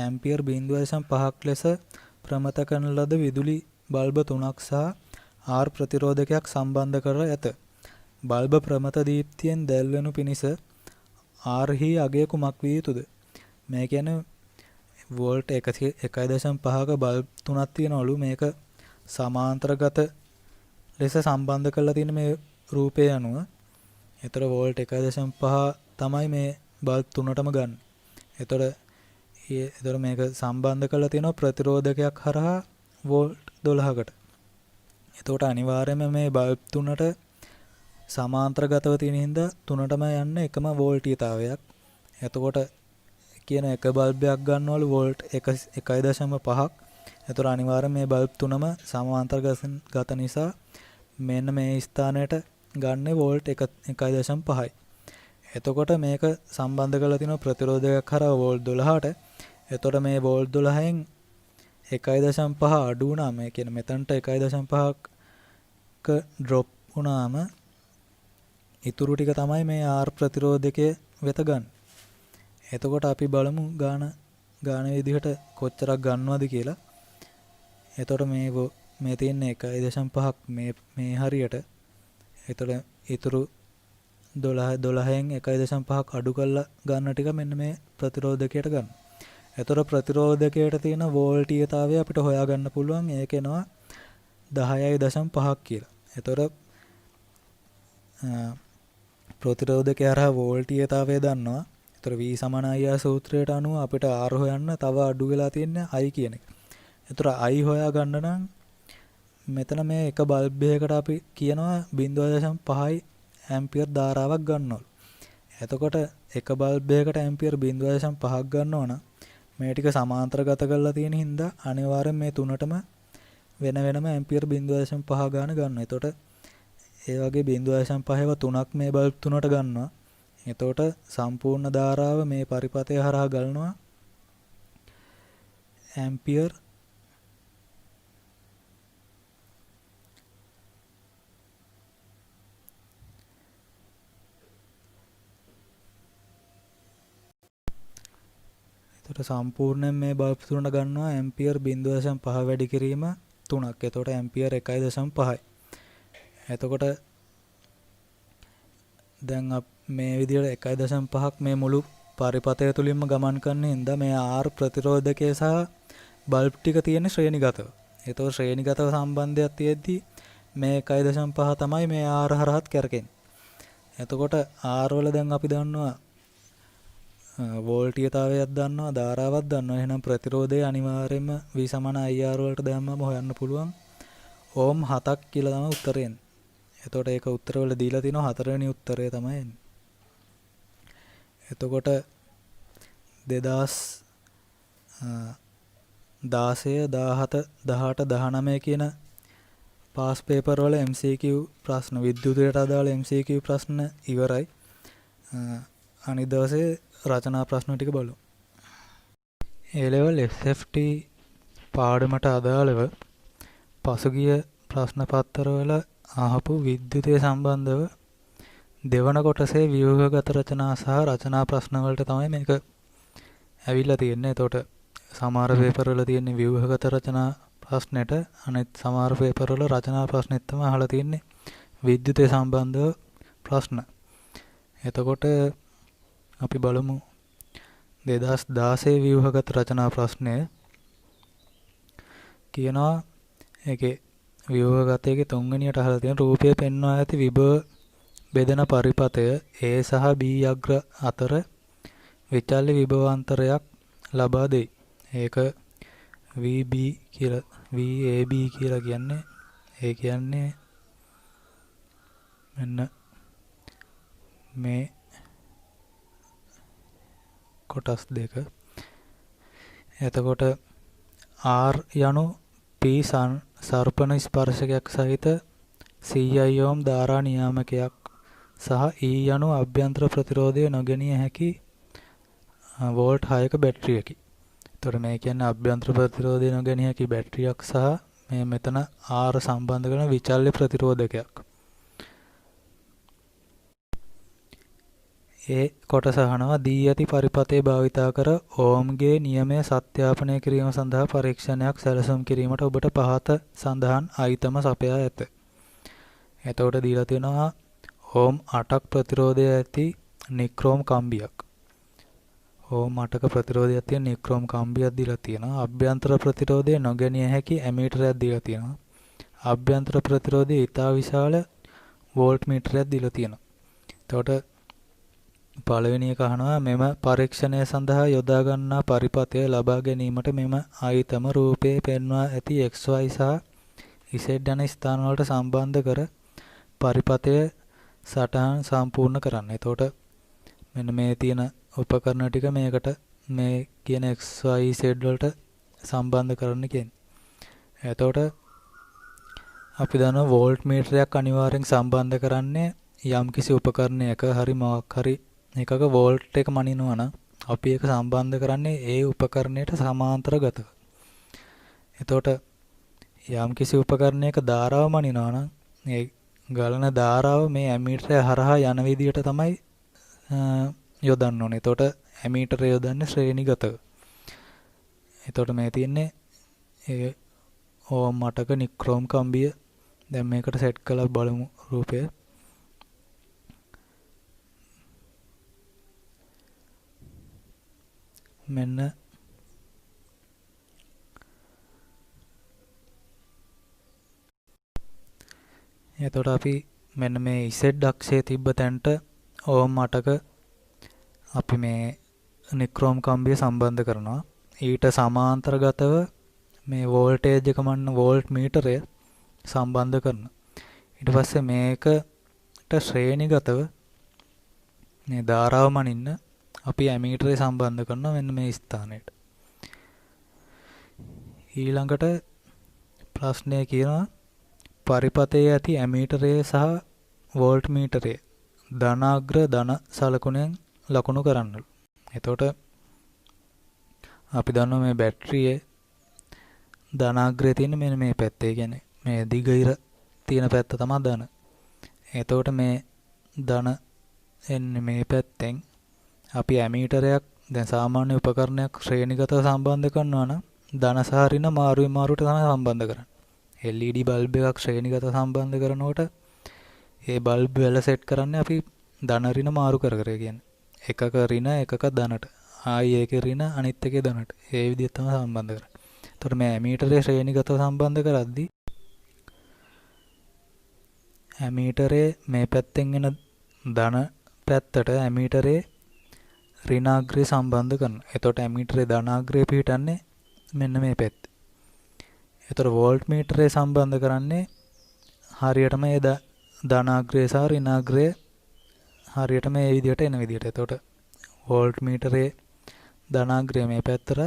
ඇම්පියර් 0.5ක් ලෙස ප්‍රමත කරන ලද විදුලි බල්බ 3ක් සහ R ප්‍රතිරෝධකයක් සම්බන්ධ කර ඇත. බල්බ ප්‍රමත දීප්තියෙන් දැල්වෙනු පිණිස R හි අගය කුමක් විය යුතුද? මේ කියන්නේ වෝල්ට් 1.5ක බල්බ් 3ක් තියෙනවලු. මේක සමාන්තරගත ලෙස සම්බන්ධ කරලා තියෙන මේ රූපය අනුව. ඒතර වෝල්ට් 1.5 තමයි මේ බල්බ් තුනටම ගන්න. ඒතර මේක සම්බන්ධ කරලා තියෙනවා ප්‍රතිරෝධකයක් හරහා වෝල්ට් 12කට. එතකොට අනිවාර්යයෙන්ම මේ බල්බ් තුනට සමාන්තරගතව තියෙන හින්දා තුනටම යන්න එකම වෝල්ටීයතාවයක්. එතකොට කියන එක බල්බයක් ගන්නවලු වෝල්ට් 1.5ක්. එතකොට අනිවාර්යයෙන් මේ බල්බ් තුනම සමාන්තරගත නිසා මෙන්න මේ ස්ථානයට ගන්න වෝල්ට් 1.5යි. එතකොට මේක සම්බන්ධ කරලා තිනවා ප්‍රතිරෝධයක් කරා වෝල්ට් 12ට. එතකොට මේ වෝල්ට් 12න් 1.5 අඩු වුණාම ඒ කියන්නේ මෙතනට 1.5ක ඩ්‍රොප් වුණාම ඉතුරු ටික තමයි මේ R ප්‍රතිරෝධකයේ වෙත ගන්න. එතකොට අපි බලමු ගාන විදිහට කොච්චරක් ගන්නවද කියලා. එතකොට මේ තියෙන්නේ 1.5ක් මේ හරියට. එතකොට ඉතුරු 12න් 1.5ක් අඩු කරලා ගන්න ටික මෙන්න මේ ප්‍රතිරෝධකයට ගන්න. එතකොට ප්‍රතිරෝධකයට තියෙන වෝල්ටීයතාවය අපිට හොයාගන්න පුළුවන්. ඒක එනවා 10.5ක් කියලා. එතකොට ප්‍රතිරෝධකය හරහා වෝල්ටීයතාවය දන්නවා. එතකොට V = IR සූත්‍රයට අනුව අපිට R හොයන්න තව අඩු වෙලා තියෙන්නේ I කියන එක. එතකොට I හොයාගන්න නම් මෙතන මේ එක බල්බ් එකකට අපි කියනවා 0.5 ඇම්පියර් ධාරාවක් ගන්නවලු. එතකොට එක බල්බ් එකකට ඇම්පියර් 0.5ක් ගන්නවා නම් මේ ටික සමාන්තරගත කරලා තියෙන හින්දා අනිවාර්යෙන් මේ තුනටම වෙන වෙනම ඇම්පියර් 0.5 ගාන ගන්නවා. එතකොට ඒ වගේ 0.5ව තුනක් මේ බල්බ් තුනට ගන්නවා. එතකොට සම්පූර්ණ ධාරාව මේ පරිපථය හරහා ගලනවා ඇම්පියර් 0.5 වැඩි කිරීම 3ක්. එතකොට ඇම්පියර් 1.5යි. එතකොට දැන් මේ විදිහට 1.5ක් මේ මුළු පරිපථය තුලින්ම ගමන් කරන හින්දා මේ R ප්‍රතිරෝධකය සහ බල්බ් ටික තියෙන ශ්‍රේණිගතව. එතකොට ශ්‍රේණිගතව සම්බන්ධයක් තියෙද්දි මේ 1.5 තමයි මේ R හරහත් කරකෙන්නේ. එතකොට R වල දැන් අපි දන්නවා වෝල්ටීයතාවයක් දන්නවා, ධාරාවක් දන්නවා. එහෙනම් ප්‍රතිරෝධය අනිවාර්යයෙන්ම V = IR වලට දැම්මම හොයන්න පුළුවන්. ඕම් 7ක් කියලා තමයි උත්තරේ එන්නේ. එතකොට ඒක උත්තරවල දීලා තිනවා 4 වෙනි උත්තරය තමයි එන්නේ. එතකොට 2016 17 18 19 කියන පාස් පේපර් වල MCQ ප්‍රශ්න විද්‍යුතයට අදාළ MCQ ප්‍රශ්න ඉවරයි. අනිත් දවසේ රචනා ප්‍රශ්න ටික බලමු. A level SFT පාඩමට අදාළව පසුගිය ප්‍රශ්න පත්තරවල අහපු විද්‍යුතය සම්බන්ධව දෙවන කොටසේ ව්‍යුහගත රචනා සහ රචනා ප්‍රශ්න වලට තමයි මේක ඇවිල්ලා තියෙන්නේ. එතකොට සමහර පේපර් වල තියෙන ව්‍යුහගත රචනා ප්‍රශ්නෙට අනිත් සමහර පේපර් වල රචනා ප්‍රශ්නෙත් තමයි අහලා තියෙන්නේ විද්‍යුතය සම්බන්ධව ප්‍රශ්න. එතකොට අපි බලමු 2016 ව්‍යුහගත රචනා ප්‍රශ්නය කියනවා. ඒකේ විභවගතයේ තුන්වෙනියට අහලා තියෙන රූපය පෙන්වා ඇති විභව බෙදෙන පරිපතය A සහ B අග්‍ර අතර විචල්්‍ය විභවාන්තරයක් ලබා දෙයි. ඒක VB කියලා VAB කියලා කියන්නේ. ඒ කියන්නේ මෙන්න මේ කොටස් දෙක. එතකොට R යනු P සර්පණ ස්පර්ශකයක් සහිත CI ඕම් ධාරා නියාමකයක් සහ E යනු අභ්‍යන්තර ප්‍රතිරෝධය නොගැනිය හැකි වෝල්ට් 6ක බැටරියකි. එතකොට මේ කියන්නේ අභ්‍යන්තර ප්‍රතිරෝධය නොගැනිය හැකි බැටරියක් සහ මේ මෙතන R සම්බන්ධ කරන විචල්්‍ය ප්‍රතිරෝධකයක්. ඒ කොටස අහනවා දී ඇති පරිපතේ භාවිතා කර ඕම්ගේ නියමය සත්‍යාපනය කිරීම සඳහා පරීක්ෂණයක් සැලසුම් කිරීමට ඔබට පහත සඳහන් අයිතම සපයා ඇත. එතකොට දීලා තියෙනවා ඕම් 8ක් ප්‍රතිරෝධය ඇති නික්‍රෝම් කම්බියක්. ඕම් 8ක ප්‍රතිරෝධයක් තියෙන නික්‍රෝම් කම්බියක් දීලා තියෙනවා. අභ්‍යන්තර ප්‍රතිරෝධය නොගැනිය හැකි ඇමීටරයක් දීලා තියෙනවා. අභ්‍යන්තර ප්‍රතිරෝධය ඉතා විශාල වෝල්ට් මීටරයක් දීලා තියෙනවා. එතකොට පළවෙනි එක අහනවා මෙම පරීක්ෂණය සඳහා යොදා ගන්නා පරිපතය ලබා ගැනීමට මෙම ආයිතම රූපයේ පෙන්වා ඇති XY සහ Z යන ස්ථාන වලට සම්බන්ධ කර පරිපතය සටහන් සම්පූර්ණ කරන්න. එතකොට මෙන්න මේ තියෙන උපකරණ ටික මේකට මේ කියන XY Z වලට සම්බන්ධ කරන්න කියන්නේ. එතකොට අපි දන්නවා වෝල්ට් මීටරයක් අනිවාර්යෙන් සම්බන්ධ කරන්නේ යම්කිසි උපකරණයක හරි මොකක් හරි එකක වෝල්ට් එක මනිනවා නම් අපි ඒක සම්බන්ධ කරන්නේ ඒ උපකරණයට සමාන්තරගතව. එතකොට යම්කිසි උපකරණයක ධාරාව මනිනවා නම් ඒ ගලන ධාරාව මේ ඇමීටරය හරහා යන විදියට තමයි යොදන්න ඕනේ. එතකොට ඇමීටරය යොදන්නේ ශ්‍රේණිගතව. එතකොට මේ තියෙන්නේ ඒ ඕම් 8ක නික්‍රෝම් කම්බිය. දැන් මේකට සෙට් කරලා බලමු රූපය. මෙන්න එතකොට අපි මෙන්න මේ Z අක්ෂයේ තිබ්බ තැනට ඕම් 8ක අපි මේ නික්‍රෝම් කම්බිය සම්බන්ධ කරනවා. ඊට සමාන්තරගතව මේ වෝල්ටේජ් එක මන්න වෝල්ට් මීටරය සම්බන්ධ කරනවා. ඊට පස්සේ මේකට ශ්‍රේණිගතව මේ ධාරාව මනින්න අපි ඇමීටරේ සම්බන්ධ කරනවා මෙන්න මේ ස්ථානයට. ඊළඟට ප්‍රශ්නය කියනවා පරිපතයේ ඇති ඇමීටරය සහ වෝල්ට් මීටරය ධනාග්‍ර ධන සලකුණෙන් ලකුණු කරන්නලු. එතකොට අපි දන්නවා මේ බැටරියේ ධනාග්‍රය තියෙන මෙන්න මේ පැත්තේ. කියන්නේ මේ දිග ඉර තියෙන පැත්ත තමයි ධන. එතකොට මේ ධන එන්නේ මේ පැත්තෙන්. අපි ඇමීටරයක් දැන් සාමාන්‍ය උපකරණයක් ශ්‍රේණිගතව සම්බන්ධ කරනවා නම් ධන සහ ඍණ මාරුවෙන් මාරුවට තමයි සම්බන්ධ කරන්නේ. LED බල්බ් එකක් ශ්‍රේණිගතව සම්බන්ධ කරනකොට ඒ බල්බ් වල සෙට් කරන්නේ අපි ධන ඍණ මාරු කර කර කියන්නේ. එකක ඍණ එකක ධනට. ආයි ඒකේ ඍණ අනිත් එකේ ධනට. ඒ විදිහට තමයි සම්බන්ධ කරන්නේ. එතකොට මේ ඇමීටරේ ශ්‍රේණිගතව සම්බන්ධ කරද්දී ඇමීටරේ මේ පැත්තෙන් එන ධන පැත්තට ඇමීටරේ ඍණාග්‍රය සම්බන්ධ කරනවා. එතකොට ඇමීටරේ ධනාග්‍රය පිහිටන්නේ මෙන්න මේ පැත්තේ. එතකොට වෝල්ට් මීටරේ සම්බන්ධ කරන්නේ හරියටම ඒ ධනාග්‍රය සහ ඍණාග්‍රය හරියටම මේ විදිහට එන විදිහට. එතකොට වෝල්ට් මීටරේ ධනාග්‍රය මේ පැත්තට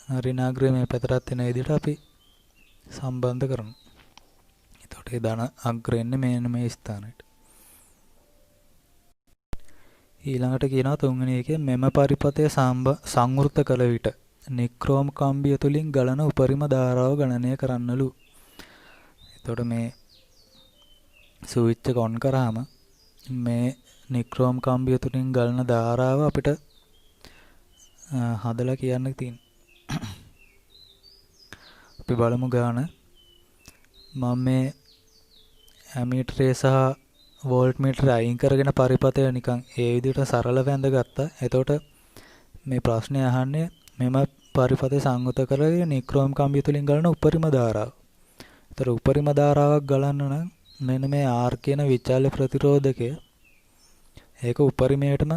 ඍණාග්‍රය මේ පැත්තට එන විදිහට අපි සම්බන්ධ කරනවා. එතකොට ඒ ධන අග්‍රය එන්නේ මෙන්න මේ ස්ථානයට. ඊළඟට කියනවා තුන්වෙනි එකේ මෙම පරිපතය සංවෘත කළ විට නික්‍රෝම් කම්බිය තුලින් ගලන උපරිම ධාරාව ගණනය කරන්නලු. එතකොට මේ ස්විච් එක ඔන් කරාම මේ නික්‍රෝම් කම්බිය තුලින් ගලන ධාරාව අපිට හදලා කියන්න තියෙනවා. අපි බලමු ගාන. මම මේ ඇමීටරේ සහ වෝල්ට් මීටරය අයින් කරගෙන පරිපතය නිකන් ඒ විදිහට සරලව ඇඳගත්තා. එතකොට මේ ප්‍රශ්නේ අහන්නේ මෙම පරිපතය සංවෘත කරගෙන නික්‍රෝම් කම්බිය තුලින් ගලන උපරිම ධාරාව. ඒතර උපරිම ධාරාවක් ගලන්න නම් මෙන්න මේ R කියන විචල්‍ය ප්‍රතිරෝධකය ඒක උපරිමයටම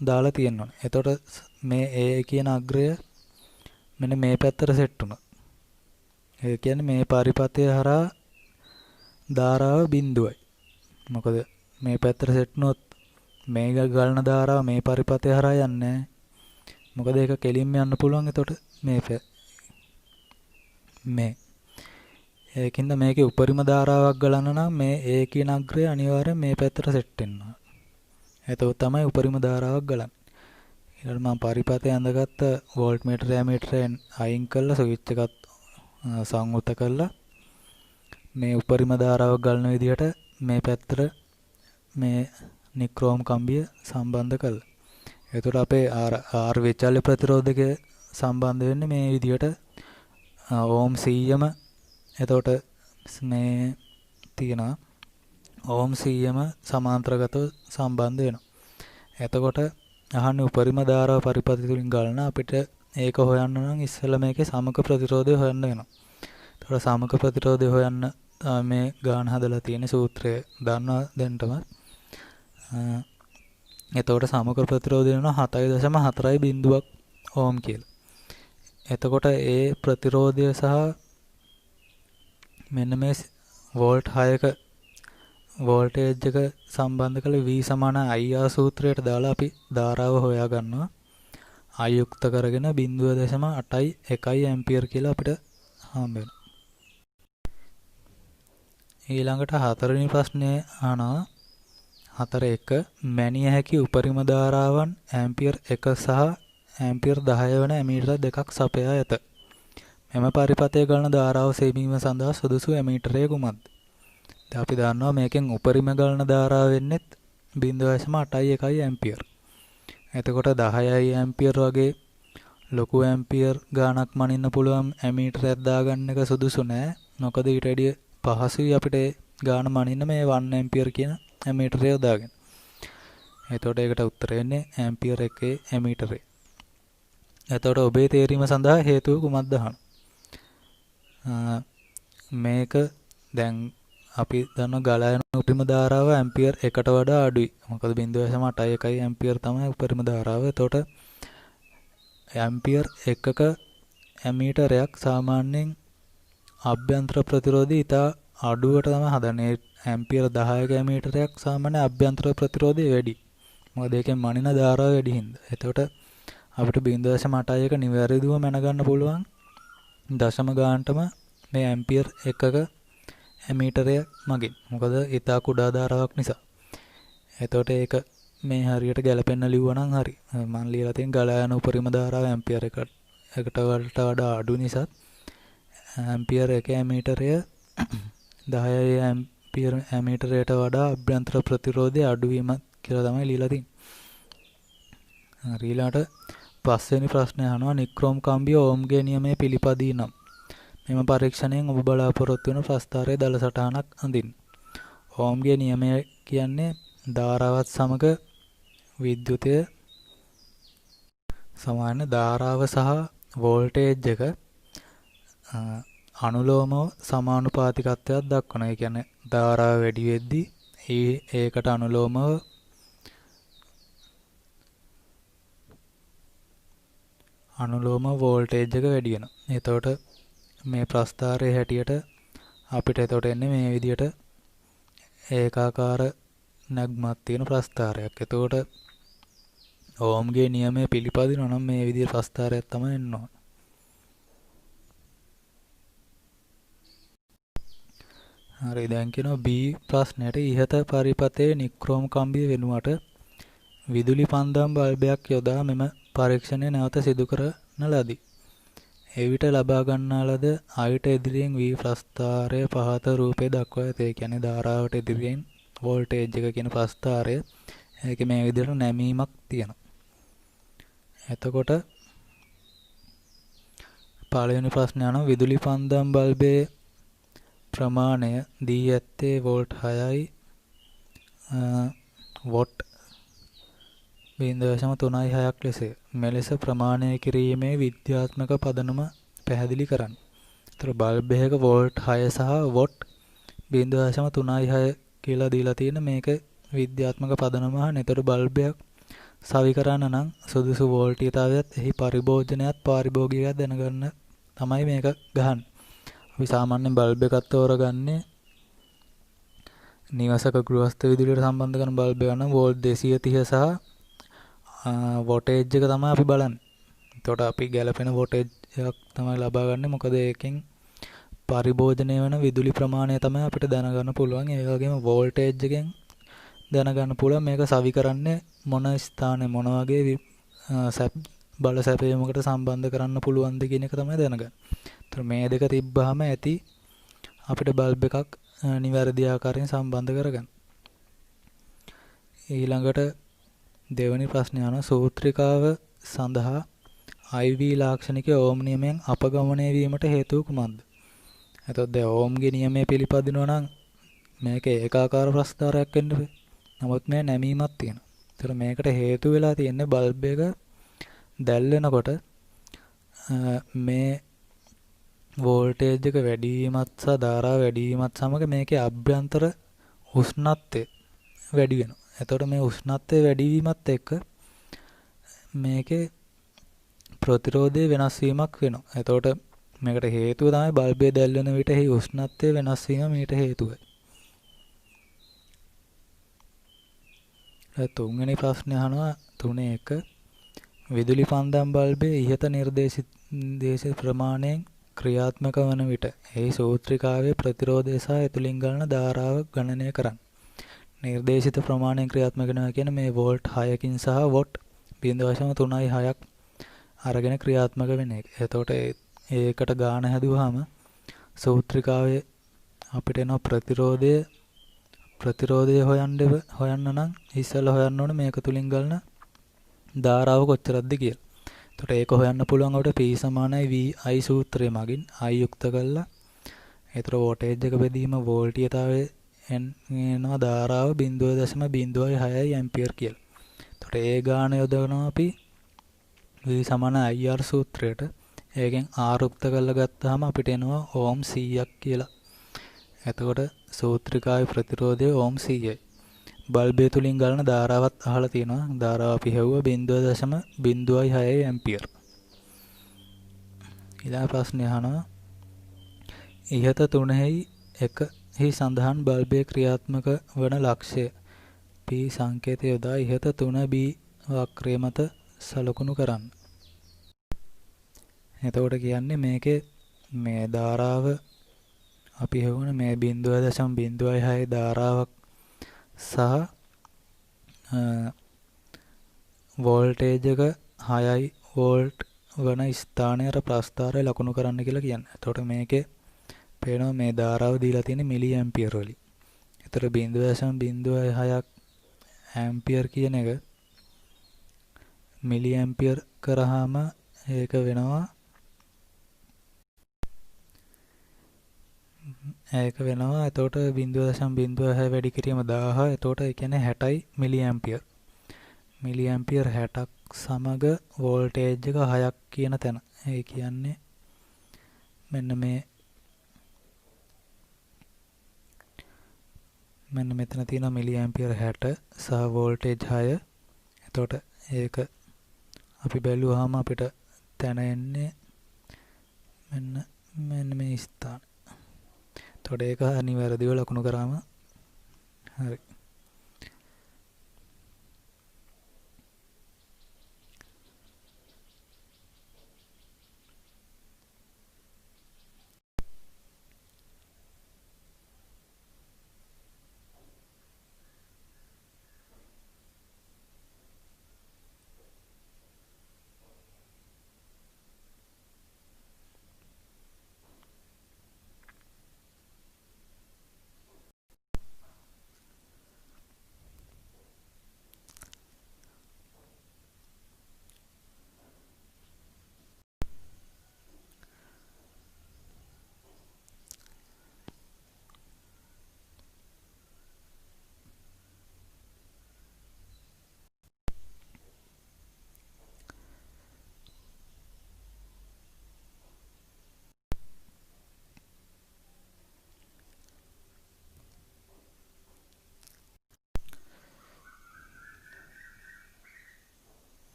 දාලා තියෙන්න ඕනේ. එතකොට මේ A කියන අග්‍රය මෙන්න මේ පැත්තට සෙට් වුණා. ඒ කියන්නේ මේ පරිපථය හරහා ධාරාව බිඳුවයි. මොකද මේ පැත්තට සෙට් වුණොත් මේ ගලන ධාරාව මේ පරිපථය හරහා යන්නේ නැහැ. මොකද ඒක කෙලින්ම යන්න පුළුවන්. එතකොට මේ ඒකින්ද මේකේ උපරිම ධාරාවක් ගලන්න නම් මේ A කියන අග්‍රය අනිවාර්යෙන් මේ පැත්තට සෙට් වෙන්න ඕන. එතකොට තමයි උපරිම ධාරාවක් ගලන්නේ. ඊළඟට මම පරිපථය ඇඳගත්ත වෝල්ට්මීටර් ඇමීටරෙන් අයින් කරලා ස්විච් එකත් සංවෘත කරලා මේ උපරිම ධාරාවක් ගලන විදිහට මේ පැත්තට මේ නික්‍රෝම් කම්බිය සම්බන්ධ කළා. එතකොට අපේ R විචල්‍ය ප්‍රතිරෝධකය සම්බන්ධ වෙන්නේ මේ විදිහට ඕම් 100ම එතකොට මේ තියෙනවා ඕම් 100ම සමාන්තරගතව සම්බන්ධ වෙනවා. එතකොට අහන්නේ උපරිම ධාරාව පරිපථය තුලින් ගලන අපිට ඒක හොයන්න නම් ඉස්සෙල්ලා මේකේ සමක ප්‍රතිරෝධය හොයන්න වෙනවා. එතකොට සමක ප්‍රතිරෝධය හොයන්න මේ ගාන හදලා තියෙන සූත්‍රය දන්නවා දැන්ටම. එතකොට සමක ප්‍රතිරෝධය වෙනවා 7.4 ඕම් කියලා. එතකොට ඒ ප්‍රතිරෝධය සහ මෙන්න මේ වෝල්ට් 6ක වෝල්ටේජ් එක සම්බන්ධ කළ V සමාන IR සූත්‍රයට දාලා අපි ධාරාව හොයා ගන්නවා. අයුක්ත කරගෙන 0.81 ඇම්පියර් කියලා අපිට හම්බ වෙනවා. ඊළඟට හතරවෙනි ප්‍රශ්නේ අහනවා 4.1 මැනිය හැකි උපරිම ධාරාවන් ඇම්පියර් 1 සහ ඇම්පියර් 10 වන ඇමීටර දෙකක් සපයා ඇත. මෙම පරිපථය ගලන ධාරාව සෙවීම සඳහා සුදුසු ඇමීටරය කුමක්ද? දැන් අපි දන්නවා මේකෙන් උපරිම ගලන ධාරාව වෙන්නේ 0.81 ඇම්පියර්. එතකොට 10 ඇම්පියර් වගේ ලොකු ඇම්පියර් ගාණක් මනින්න පුළුවන් ඇමීටරයක් දාගන්න එක සුදුසු නෑ. මොකද ඊට වැඩිය පහසුයි අපිට ගාණ මනින්න මේ 1 ඇම්පියර් කියන ඇමීටරය දාගෙන. එතකොට ඒකට උත්තරය වෙන්නේ ඇම්පියර් 1 ඇමීටරය. එතකොට ඔබේ තේරීම සඳහා හේතුව කුමක්ද අහන. මේක දැන් අපි දන්න ගලන උපරිම ධාරාව ඇම්පියර් 1ට වඩා අඩුයි. මොකද 0.81 ඇම්පියර් තමයි උපරිම ධාරාව. එතකොට ඇම්පියර් 1ක ඇමීටරයක් සාමාන්‍යයෙන් අභ්‍යන්තර ප්‍රතිරෝධය ඉතා අඩුවට තමයි හදන්නේ. ඇම්පියර් 10ක ඇමීටරයක් සාමාන්‍ය අභ්‍යන්තර ප්‍රතිරෝධය වැඩි. මොකද ඒකෙන් මනින ධාරාව වැඩි හින්දා. එතකොට අපිට 0.81 නිවැරදිව මැන ගන්න පුළුවන් දශම ගානටම මේ ඇම්පියර් 1ක ඇමීටරය මගින්. මොකද ඊටා කුඩා ධාරාවක් නිසා. එතකොට ඒක මේ හරියට ගැලපෙන්න ලිව්වා නම් හරි. මම ලියලා තියෙන ගලා යන උපරිම ධාරාව ඇම්පියර් 1කට වඩා අඩු නිසා ඇම්පියර් 1 ඇමීටරය 10 ඇම්පියර් ඇමීටරයට වඩා අභ්‍යන්තර ප්‍රතිරෝධය අඩු වීම කියලා තමයි ලියලා තියෙන්නේ. හරි ඊළඟට පස්වෙනි ප්‍රශ්නය අහනවා නික්‍රෝම් කම්බිය ඕම්ගේ නියමයේ පිළිපදී නම් මෙම පරීක්ෂණයෙන් ඔබ බලාපොරොත්තු වෙන ප්‍රස්ථාරයේ දල සටහනක් අඳින්න. ඕම්ගේ නියමය කියන්නේ ධාරාවත් සමග විද්‍යුතය සමාන ධාරාව සහ වෝල්ටේජ් එක අනුලෝමව සමානුපාතිකත්වයක් දක්වනවා. ඒ කියන්නේ ධාරාව වැඩි වෙද්දී ඒකට අනුලෝමව වෝල්ටේජ් එක වැඩි වෙනවා. එතකොට මේ ප්‍රස්ථාරයේ හැටියට අපිට එතකොට එන්නේ මේ විදිහට ඒකාකාර නැග්මක් තියෙන ප්‍රස්ථාරයක්. එතකොට ඕම්ගේ නියමය පිළිපදිනවා නම් මේ විදිහේ ප්‍රස්ථාරයක් තමයි එන්න ඕන. හරි දැන් කියනවා B ප්‍රශ්නයට ඉහත පරිපථයේ නික්‍රෝම් කම්බිය වෙනුවට විදුලි පන්දම් බල්බයක් යොදා මෙම පරීක්ෂණය නැවත සිදු කරන ලදී. එවිට ලබා ගන්නා ලද අයට එදිරියෙන් V ප්‍රස්ථාරය පහත රූපේ දක්වා ඇත. ඒ කියන්නේ ධාරාවට එදිරියෙන් වෝල්ටේජ් එක කියන ප්‍රස්ථාරය ඒකේ මේ විදිහට නැමීමක් තියෙනවා. එතකොට පළවෙනි ප්‍රශ්නේ අනුව විදුලි පන්දම් බල්බයේ ප්‍රමාණය දී ඇත්තේ වෝල්ට් 6යි වොට් 0.36ක් ලෙසය. මෙලෙස ප්‍රමාණය කිරීමේ විද්‍යාත්මක පදනම පැහැදිලි කරන්න. ඒතර බල්බ් එකක වෝල්ට් 6 සහ වොට් 0.36 කියලා දීලා තියෙන මේක විද්‍යාත්මක පදනම අහන. ඒතර බල්බයක් සවි කරන්න නම් සුදුසු වෝල්ටීයතාවයත් එහි පරිභෝජනයත් පාරිභෝගිකයත් දැනගන්න තමයි මේක ගහන්නේ. අපි සාමාන්‍යයෙන් බල්බ් එකක් තෝරගන්නේ නිවසක ගෘහස්ත විදුලියට සම්බන්ධ කරන බල්බ් එක නම් වෝල්ට් 230 සහ වොටේජ් එක තමයි අපි බලන්නේ. එතකොට අපි ගැළපෙන වොටේජ් එකක් තමයි ලබා ගන්න. මොකද ඒකෙන් පරිභෝජනය වෙන විදුලි ප්‍රමාණය තමයි අපිට දැනගන්න පුළුවන්. ඒ වගේම වෝල්ටේජ් එකෙන් දැනගන්න පුළුවන් මේක සවි කරන්නේ මොන ස්ථානයේ මොන වගේ බල සැපයීමකට සම්බන්ධ කරන්න පුළුවන්ද කියන එක තමයි දැනගන්නේ. ඒතර මේ දෙක තිබ්බහම ඇති අපිට බල්බ් එකක් නිවැරදි ආකාරයෙන් සම්බන්ධ කරගන්න. ඊළඟට දෙවෙනි ප්‍රශ්නය අනුව සූත්‍රිකාව සඳහා IV ලාක්ෂණික ඕම් නියමයෙන් අපගමනය වීමට හේතුව කුමක්ද? එතකොට දැන් ඕම්ගේ නියමය පිළිපදිනවා නම් මේක ඒකාකාර ප්‍රස්ථාරයක් වෙන්න බෑ. නමුත් මේ නැමීමක් තියෙනවා. ඒතර මේකට හේතු වෙලා තියෙන්නේ බල්බ් එක දැල් වෙනකොට මේ වෝල්ටේජ් එක වැඩි වීමත් සහ ධාරාව වැඩි වීමත් සමග මේකේ අභ්‍යන්තර උෂ්ණත්වය වැඩි වෙනවා. එතකොට මේ උෂ්ණත්වය වැඩි වීමත් එක්ක මේකේ ප්‍රතිරෝධය වෙනස් වීමක් වෙනවා. එතකොට මේකට හේතුව තමයි බල්බය දැල් වෙන විට එහි උෂ්ණත්වය වෙනස් වීම මීට හේතුවයි. තුන්වෙනි ප්‍රශ්නේ අහනවා 3.1 විදුලි පන්දම් බල්බයේ ඉහත නිර්දේශිත ප්‍රමාණයෙන් ක්‍රියාත්මක වන විට එහි සූත්‍රිකාවේ ප්‍රතිරෝධය සහ එතුලින් ගලන ධාරාව ගණනය කරන්න. නිර්දේශිත ප්‍රමාණයෙන් ක්‍රියාත්මක වෙනවා කියන මේ වෝල්ට් 6කින් සහ වොට් 0.36ක් අරගෙන ක්‍රියාත්මක වෙන එක. එතකොට ඒකට ගාන හැදුවාම සූත්‍රිකාවේ අපිට එන ප්‍රතිරෝධය හොයන්න නම් ඉස්සෙල්ලා හොයන්න ඕනේ මේක තුලින් ගලන ධාරාව කොච්චරද කියලා. එතකොට ඒක හොයන්න පුළුවන් අපිට P = VI සූත්‍රය මගින් I යුක්ත කරලා ඒතර වෝල්ටේජ් එක බෙදීම වෝල්ටීයතාවයේ එනවා ධාරාව 0.06 ඇම්පියර් කියලා. එතකොට ඒ ගාන යොදවනවා අපි V = IR සූත්‍රයට. ඒකෙන් R යුක්ත කරලා ගත්තාම අපිට එනවා ඕම් 100ක් කියලා. එතකොට සූත්‍රිකාවේ ප්‍රතිරෝධය ඕම් 100යි. බල්බය තුලින් ගලන ධාරාවත් අහලා තියෙනවා. ධාරාව අපි හෙව්වා 0.06 ඇම්පියර්. ඊළඟ ප්‍රශ්නේ අහනවා ඉහත තුනෙහි එකෙහි සඳහන් බල්බයේ ක්‍රියාත්මක වන ලක්ෂය P සංකේතය යොදා ඉහත 3B වක්‍රය මත සලකුණු කරන්න. එතකොට කියන්නේ මේකේ මේ ධාරාව අපි හෙවුන මේ 0.06 ධාරාවක් සහ වෝල්ටේජ් එක 6 වෝල්ට් වන ස්ථානයේ ප්‍රස්ථාරය ලකුණු කරන්න කියලා කියන්නේ. එතකොට මේකේ පේනවා මේ ධාරාව දීලා තියෙන්නේ මිලි ඇම්පියර් වලින්. ඒතර 0.06ක් ඇම්පියර් කියන එක මිලි ඇම්පියර් කරාම ඒක වෙනවා 0.06 වැඩි කිරීම 1000. එතකොට ඒ කියන්නේ 60යි මිලි ඇම්පියර්. මිලි ඇම්පියර් 60ක් සමග වෝල්ටේජ් එක 6ක් කියන තැන. ඒ කියන්නේ මෙන්න මෙතන තියෙන මිලි ඇම්පියර් 60 සහ වෝල්ටේජ් 6. එතකොට ඒක අපි බැලුවාම අපිට තැන එන්නේ මෙන්න මේ ස්ථාන. එතකොට ඒක අනිවාර්යව ලකුණු කරාම හරි.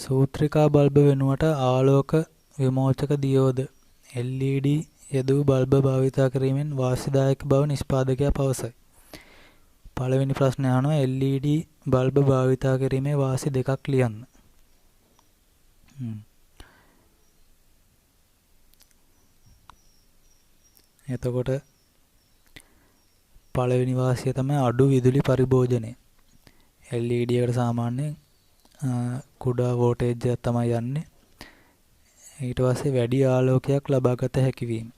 සූත්‍රිකා බල්බ වෙනුවට ආලෝක විමෝචක දියෝද LED යෙදූ බල්බ භාවිතා කිරීමෙන් වාසිදායක බව නිෂ්පාදකයා පවසයි. පළවෙනි ප්‍රශ්නය අහනවා LED බල්බ භාවිතා කිරීමේ වාසි දෙකක් ලියන්න. එතකොට පළවෙනි වාසිය තමයි අඩු විදුලි පරිභෝජනය. LED එකට සාමාන්‍යයෙන් කුඩා වෝල්ටේජ් එකක් තමයි යන්නේ. ඊට පස්සේ වැඩි ආලෝකයක් ලබා ගත හැකි වීම.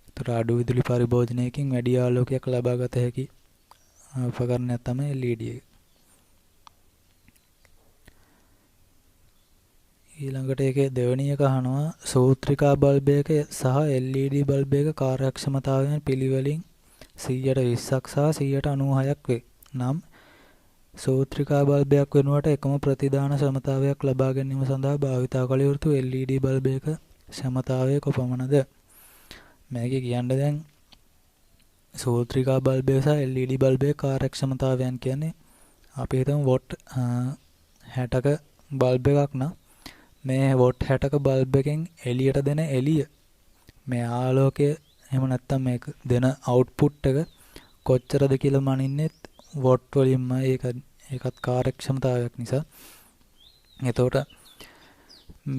ඒතර අඩු විදුලි පරිභෝජනයකින් වැඩි ආලෝකයක් ලබා ගත හැකි උපකරණයක් තමයි LED එක. ඊළඟට ඒකේ දෙවෙනි එක අහනවා සූත්‍රිකා බල්බයක සහ LED බල්බයක කාර්යක්ෂමතාවයන් පිළිවෙලින් 120ක් සහ 96ක් වේ. නම් සූත්‍රිකා බල්බයක් වෙනුවට එකම ප්‍රතිදාන ක්ෂමතාවයක් ලබා ගැනීම සඳහා භාවිතා කළ යුතු LED බල්බයක ක්ෂමතාවය කොපමණද? මේකේ කියන්නේ දැන් සූත්‍රිකා බල්බය සහ LED බල්බයේ කාර්යක්ෂමතාවයන් කියන්නේ අපි හිතමු වොට් 60ක බල්බ් එකක් නම් මේ වොට් 60ක බල්බ් එකෙන් එළියට දෙන එළිය මේ ආලෝකය එහෙම නැත්නම් මේක දෙන අවුට්පුට් එක කොච්චරද කියලා මනින්නෙත් වොට් වලින්ම ඒකත් කාර්යක්ෂමතාවයක් නිසා. එතකොට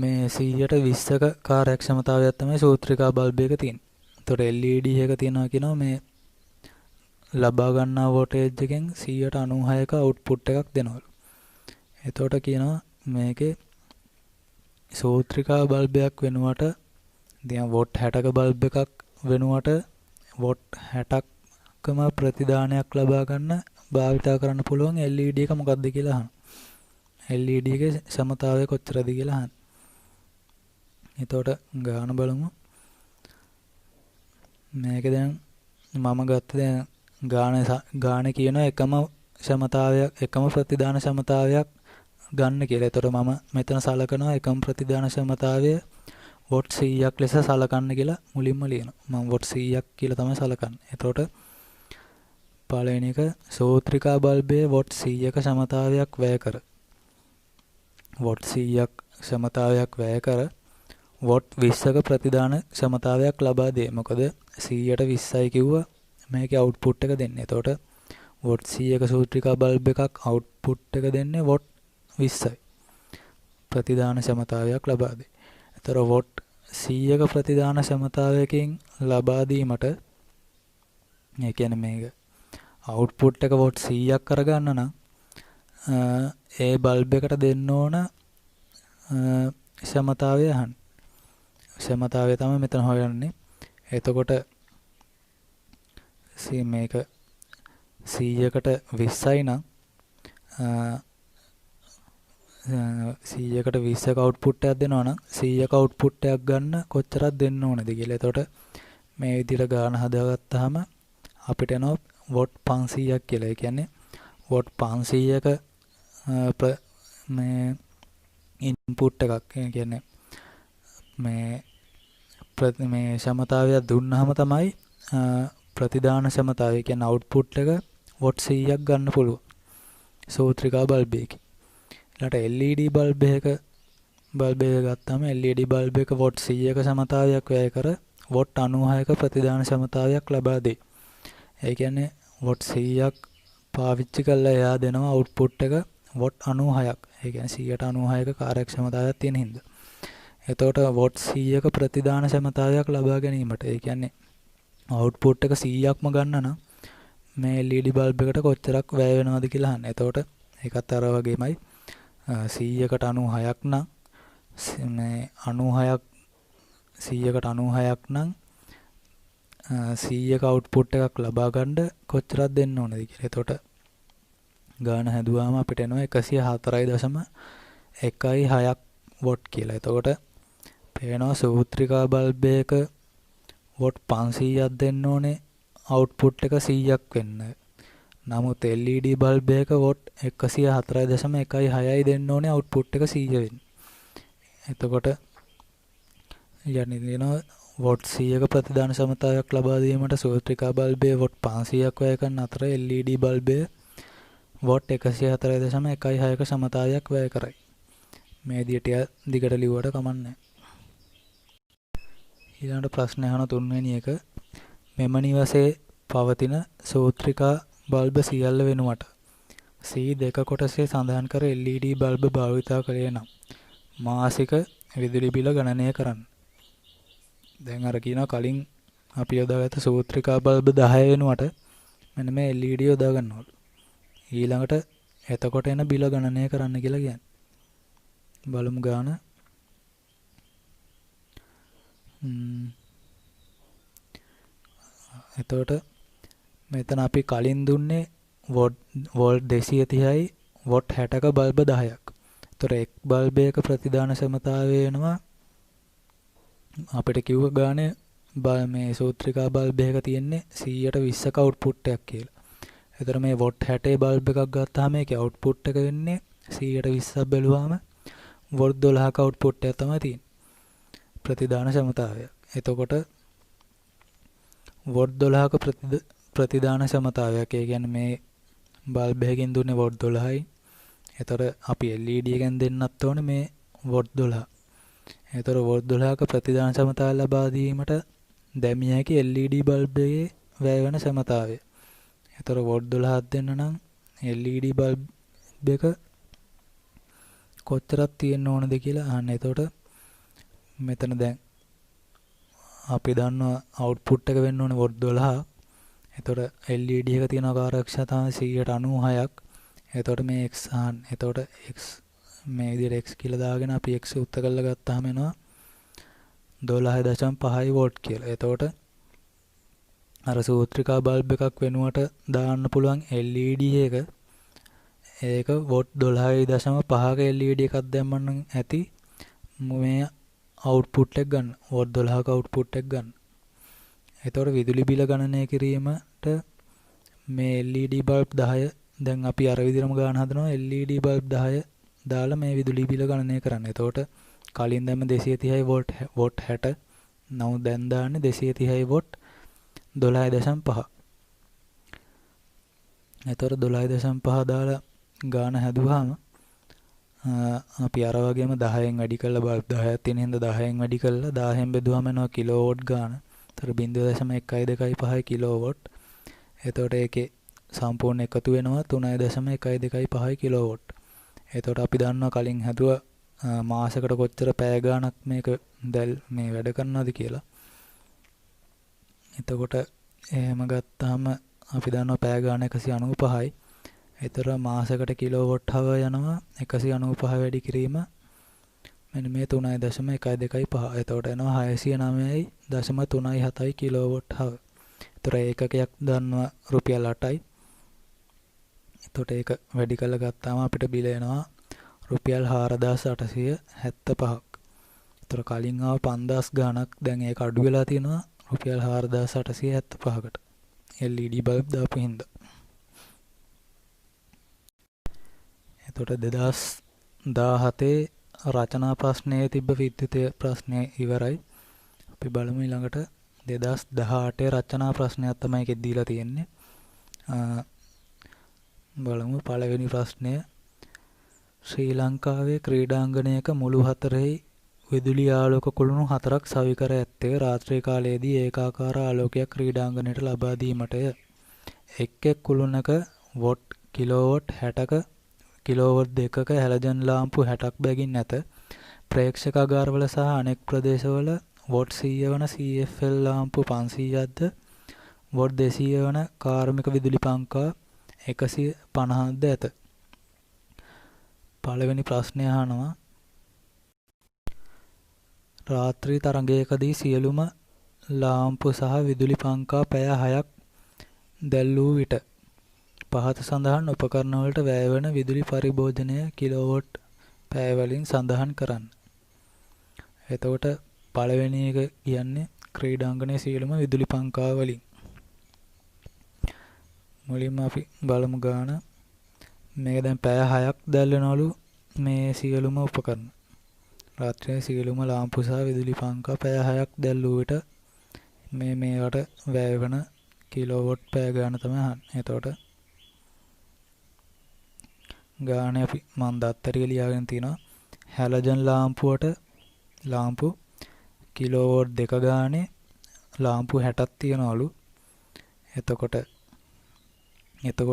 මේ 120ක කාර්යක්ෂමතාවයක් තමයි සූත්‍රිකා බල්බ් එක තියෙන්නේ. එතකොට LED එක තියෙනවා කියනවා මේ ලබා ගන්නා වෝල්ටේජ් එකෙන් 96ක අවුට්පුට් එකක් දෙනවලු. එතකොට කියනවා මේකේ සූත්‍රිකා බල්බයක් වෙනුවට දැන් වොට් 60ක බල්බ් එකක් වෙනුවට වොට් 60ක්ම ප්‍රතිදානයක් ලබා ගන්න භාවිතා කරන්න පුළුවන් LED එක මොකක්ද කියලා අහනවා. LED එකේ සමතාවය කොච්චරද කියලා අහනවා. එතකොට ගාන බලමු. මේක දැන් මම ගත්ත දැන් ගාන කියන එකම සමතාවයක් එකම ප්‍රතිදාන සමතාවයක් ගන්න කියලා. එතකොට මම මෙතන සලකනවා එකම ප්‍රතිදාන සමතාවය වොට් 100ක් ලෙස සලකන්න කියලා මුලින්ම ලියනවා. මම වොට් 100ක් කියලා තමයි සලකන්නේ. එතකොට පළවෙනි එක සූත්‍රිකා බල්බයේ වොට් 100ක සමතාවයක් වැය කර. වොට් 100ක් සමතාවයක් වැය කර වොට් 20ක ප්‍රතිදාන සමතාවයක් ලබා දේ. මොකද 100ට 20යි කිව්වා මේකේ අවුට්පුට් එක දෙන්නේ. එතකොට වොට් 100ක සූත්‍රිකා බල්බ් එකක් අවුට්පුට් එක දෙන්නේ වොට් 20යි. ප්‍රතිදාන සමතාවයක් ලබා දේ. එතකොට වොට් 100ක ප්‍රතිදාන සමතාවයකින් ලබා දීමට ඒ කියන්නේ මේක අවුට්පුට් එක වොට් 100ක් කරගන්න නම් ඒ බල්බ් එකට දෙන්න ඕන සමතාවය අහන්න. සමතාවය තමයි මෙතන හොයන්නේ. එතකොට මේක 100කට 20යි නම් 100කට 20ක අවුට්පුට් එකක් දෙනවා නම් 100ක අවුට්පුට් එකක් ගන්න කොච්චරක් දෙන්න ඕනද කියලා. එතකොට මේ විදිහට ගාන හදාගත්තාම අපිට එනවා වොට් 500ක් කියලා. ඒ කියන්නේ වොට් 500ක මේ ඉන්පුට් එකක්. ඒ කියන්නේ මේ සමතාවයක් දුන්නාම තමයි ප්‍රතිදාන සමතාවය කියන්නේ අවුට්පුට් එක වොට් 100ක් ගන්න පුළුවන් සූත්‍රිකා බල්බ් එකකින්. ඊළඟට LED බල්බ් එක ගත්තාම LED බල්බ් එක වොට් 100ක සමතාවයක් වැය කර වොට් 96ක ප්‍රතිදාන සමතාවයක් ලබා දෙයි. ඒ කියන්නේ වොට් 100ක් පාවිච්චි කරලා එයා දෙනවා අවුට්පුට් එක වොට් 96ක්. ඒ කියන්නේ 196ක කාර්යක්ෂමතාවයක් තියෙන හින්දා. එතකොට වොට් 100ක ප්‍රතිදාන සමතාවයක් ලබා ගැනීමට ඒ කියන්නේ අවුට්පුට් එක 100ක්ම ගන්න නම් මේ LED බල්බ් එකට කොච්චරක් වැය වෙනවද කියලා අහන්න. එතකොට ඒකත් අර වගේමයි 100කට 96ක් නම් මේ 96ක් 100කට 96ක් නම් 100ක අවුට්පුට් එකක් ලබා ගන්න කොච්චරක් දෙන්න ඕනද කියලා. එතකොට ගාන හැදුවාම අපිට එනවා 104.16ක් වොට් කියලා. එතකොට පේනවා සූත්‍රිකා බල්බයක වොට් 500ක් දෙන්න ඕනේ අවුට්පුට් එක 100ක් වෙන්න. නමුත් LED බල්බයක වොට් 104.16යි දෙන්න ඕනේ අවුට්පුට් එක 100 වෙන්න. එතකොට යන්නේ දෙනවා වොට් 100ක ප්‍රතිදාන සමතාවයක් ලබා දීමට සූත්‍රිකා බල්බයේ වොට් 500ක් වැය කරන අතර LED බල්බය වොට් 104.16ක සමතාවයක් වැය කරයි. මේ විදිහට දිගට ලිව්වට කමක් නැහැ. ඊළඟට ප්‍රශ්න අහන තුන්වෙනි එක මෙම නිවසේ පවතින සූත්‍රිකා බල්බ සියල්ල වෙනුවට C2 කොටසේ සඳහන් කර LED බල්බ භාවිතා කළේ නම් මාසික විදුලි බිල ගණනය කරන්න. දැන් අර කියනවා කලින් අපි යොදාගත්ත සූත්‍රිකා බල්බ 10 වෙනුවට මෙන්න මේ LED යොදා ගන්නවලු. ඊළඟට එතකොට එන බිල ගණනය කරන්න කියලා කියන්නේ. බලමු ගාන. එතකොට මෙතන අපි කලින් දුන්නේ වෝල්ට් 230යි වොට් 60ක බල්බ 10ක්. ඒතර එක් බල්බයක ප්‍රතිදාන සමතාවය වෙනවා අපිට කිව්ව ගානේ මේ සූත්‍රිකා බල්බ් එකක තියෙන්නේ 120ක අවුට්පුට් එකක් කියලා. ඒතර මේ වොට් 60 බල්බ් එකක් ගත්තාම ඒකේ අවුට්පුට් එක වෙන්නේ 120ක් බැලුවාම වොට් 12ක අවුට්පුට් එක තමයි තියෙන්නේ. ප්‍රතිදාන සමතාවය. එතකොට වොට් 12ක ප්‍රතිදාන සමතාවයක්. ඒ කියන්නේ මේ බල්බ් එකකින් දුන්නේ වොට් 12යි. ඒතර අපි LED එකෙන් දෙන්නත් ඕනේ මේ වොට් 12. ඒතර වොට් 12ක ප්‍රතිදාන සමතාවය ලබා දීමට දැමිය හැකි LED බල්බ් එකේ වැය වෙන සමතාවය. ඒතර වොට් 12ක් දෙන්න නම් LED බල්බ් එක කොච්චරක් තියෙන්න ඕනද කියලා අහන්න. එතකොට මෙතන දැන් අපි දන්නවා අවුට්පුට් එක වෙන්න ඕනේ වොට් 12. එතකොට LED එක තියෙන කාර්යක්ෂමතාවය 96ක්. එතකොට මේ x අහන්න. එතකොට x මේ විදිහට x කියලා දාගෙන අපි x උත්ත කරලා ගත්තාම එනවා 12.5 වෝල්ට් කියලා. එතකොට අර සූත්‍රිකා බල්බ් එකක් වෙනුවට දාන්න පුළුවන් LED එක ඒක වොට් 12.5ක LED එකක් දැම්මම ඇති මේ අවුට්පුට් එක ගන්න. වොට් 12ක අවුට්පුට් එක ගන්න. එතකොට විදුලි බිල ගණනය කිරීමට මේ LED බල්බ් 10 දැන් අපි අර විදිහටම ගන්න හදනවා LED බල්බ් 10 දාලා මේ විදුලි බිල ගණනය කරන්න. එතකොට කලින් දැම්ම 230යි වොට් 60. නමුත් දැන් දාන්නේ 230යි වොට් 12.5. එතකොට 12.5 දාලා ගාන හැදුවාම අපි අර වගේම 10න් වැඩි කරලා බල්බ් 10ක් තියෙන හින්දා 10න් වැඩි කරලා 1000න් බෙදුවාම එනවා කිලෝවොට් ගාන. ඒතර 0.125 කිලෝවොට්. එතකොට ඒකේ සම්පූර්ණ එකතු වෙනවා 3.125 කිලෝවොට්. එතකොට අපි දන්නවා කලින් හැදුවා මාසෙකට කොච්චර පැය ගාණක් මේක මේ වැඩ කරනවද කියලා. එතකොට එහෙම ගත්තාම අපි දන්නවා පැය ගාණ 195යි. ඒතර මාසෙකට කිලෝවොට් හවර් යනවා 195 වැඩි කිරීම මෙන්න මේ 3.125. එතකොට එනවා 609.37 කිලෝවොට් හවර්. ඒතර ඒකකයක් දන්නවා රුපියල් 8යි. එතකොට ඒක වැඩි කරලා ගත්තාම අපිට බිල එනවා රුපියල් 4875ක්. ඒතර කලින් ආව 5000 ගාණක් දැන් ඒක අඩු වෙලා තියෙනවා රුපියල් 4875කට. LED බල්බ් දාපු හින්දා. එතකොට 2017 රචනා ප්‍රශ්නයේ තිබ්බ විද්‍යුත් ප්‍රශ්නය ඉවරයි. අපි බලමු ඊළඟට 2018 රචනා ප්‍රශ්නයක් තමයි ඒකෙත් දීලා තියෙන්නේ. බලමු පළවෙනි ප්‍රශ්නය. ශ්‍රී ලංකාවේ ක්‍රීඩාංගණයක මුළු හතරෙහි විදුලි ආලෝක කුළුණු 4ක් සවිකර ඇත්තේ රාත්‍රී කාලයේදී ඒකාකාර ආලෝකයක් ක්‍රීඩාංගණයට ලබා දීමටය. එක් කුළුණක වොට් කිලෝවොට් 60ක කිලෝවොට් 2ක හැලජන් ලාම්පු 60ක් බැගින් නැත. ප්‍රේක්ෂකාගාරවල සහ අනෙක් ප්‍රදේශවල වොට් 100 වන CFL ලාම්පු 500ක්ද වොට් 200 වන කාර්මික විදුලි පංකා 150ක්ද ඇත. පළවෙනි ප්‍රශ්නය අහනවා රාත්‍රී තරඟයකදී සියලුම ලාම්පු සහ විදුලි පංකා පැය 6ක් දැල්වූ විට පහත සඳහන් උපකරණ වලට වැය වන විදුලි පරිභෝජනය කිලෝවොට් පැය වලින් සඳහන් කරන්න. එතකොට පළවෙනි එක කියන්නේ ක්‍රීඩාංගණයේ සියලුම විදුලි පංකා වලින්. මුලින්ම අපි බලමු ගාන. මේක දැන් පැය 6ක් දැල්වෙනවලු මේ සියලුම උපකරණ. රාත්‍රියේ සියලුම ලාම්පු සහ විදුලි පංකා පැය 6ක් දැල්වූ විට මේවට වැය වෙන කිලෝවොට් පැය ගාන තමයි අහන්නේ. එතකොට ගානේ අපි මම දත්තරේ ලියාගෙන තිනවා හැලජන් ලාම්පු කිලෝවෝට් 2 ගානේ ලාම්පු 60ක් තියනවලු. එතකොට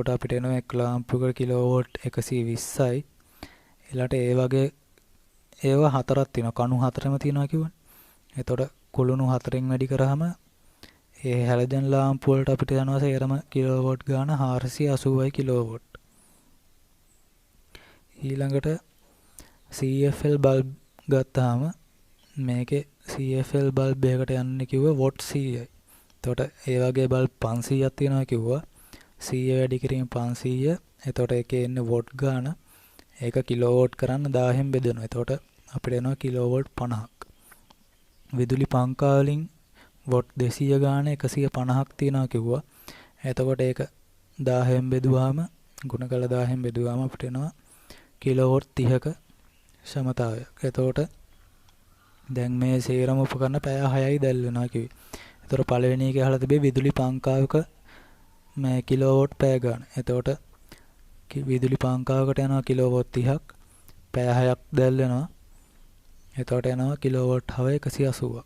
අපිට එනවා එක් ලාම්පුවක කිලෝවෝට් 120යි. ඊළාට ඒ වගේ ඒවා 4ක් තියෙනවා. කණු 4ම තියෙනවා කිව්වනේ. එතකොට කුළුණු 4න් වැඩි කරාම ඒ හැලජන් ලාම්පු වලට අපිට යනවා සේරම කිලෝවෝට් ගාන 480යි කිලෝවෝට්. ඊළඟට CFL බල්බ් ගත්තාම මේකේ CFL බල්බ් එකකට යන්නේ කිව්ව වොට් 100යි. එතකොට ඒ වගේ බල්බ් 500ක් තියෙනවා කිව්වා. 100 වැඩි කිරීම 500. එතකොට ඒකේ එන්නේ වොට් ගාන. ඒක කිලෝවෝට් කරන්න 1000න් බෙදෙනවා. එතකොට අපිට එනවා කිලෝවෝට් 50ක්. විදුලි පංකා වලින් වොට් 200 ගාන 150ක් තියෙනවා කිව්වා. එතකොට ඒක 1000න් බෙදුවාම ගුණ කළ 1000න් බෙදුවාම අපිට එනවා කිලෝවෝට් 30ක සමතාවයක්. එතකොට දැන් මේ සේරම උපකරණ පැය 6යි දැල් වෙනවා කිව්වේ. එතකොට පළවෙනි එකේ අහලා තිබේ විදුලි පංකාවක මේ කිලෝවෝට් පැය ගන්න. එතකොට විදුලි පංකාවකට යනවා කිලෝවෝට් 30ක් පැය 6ක් දැල් වෙනවා. එතකොට යනවා කිලෝවෝට් 180ක්.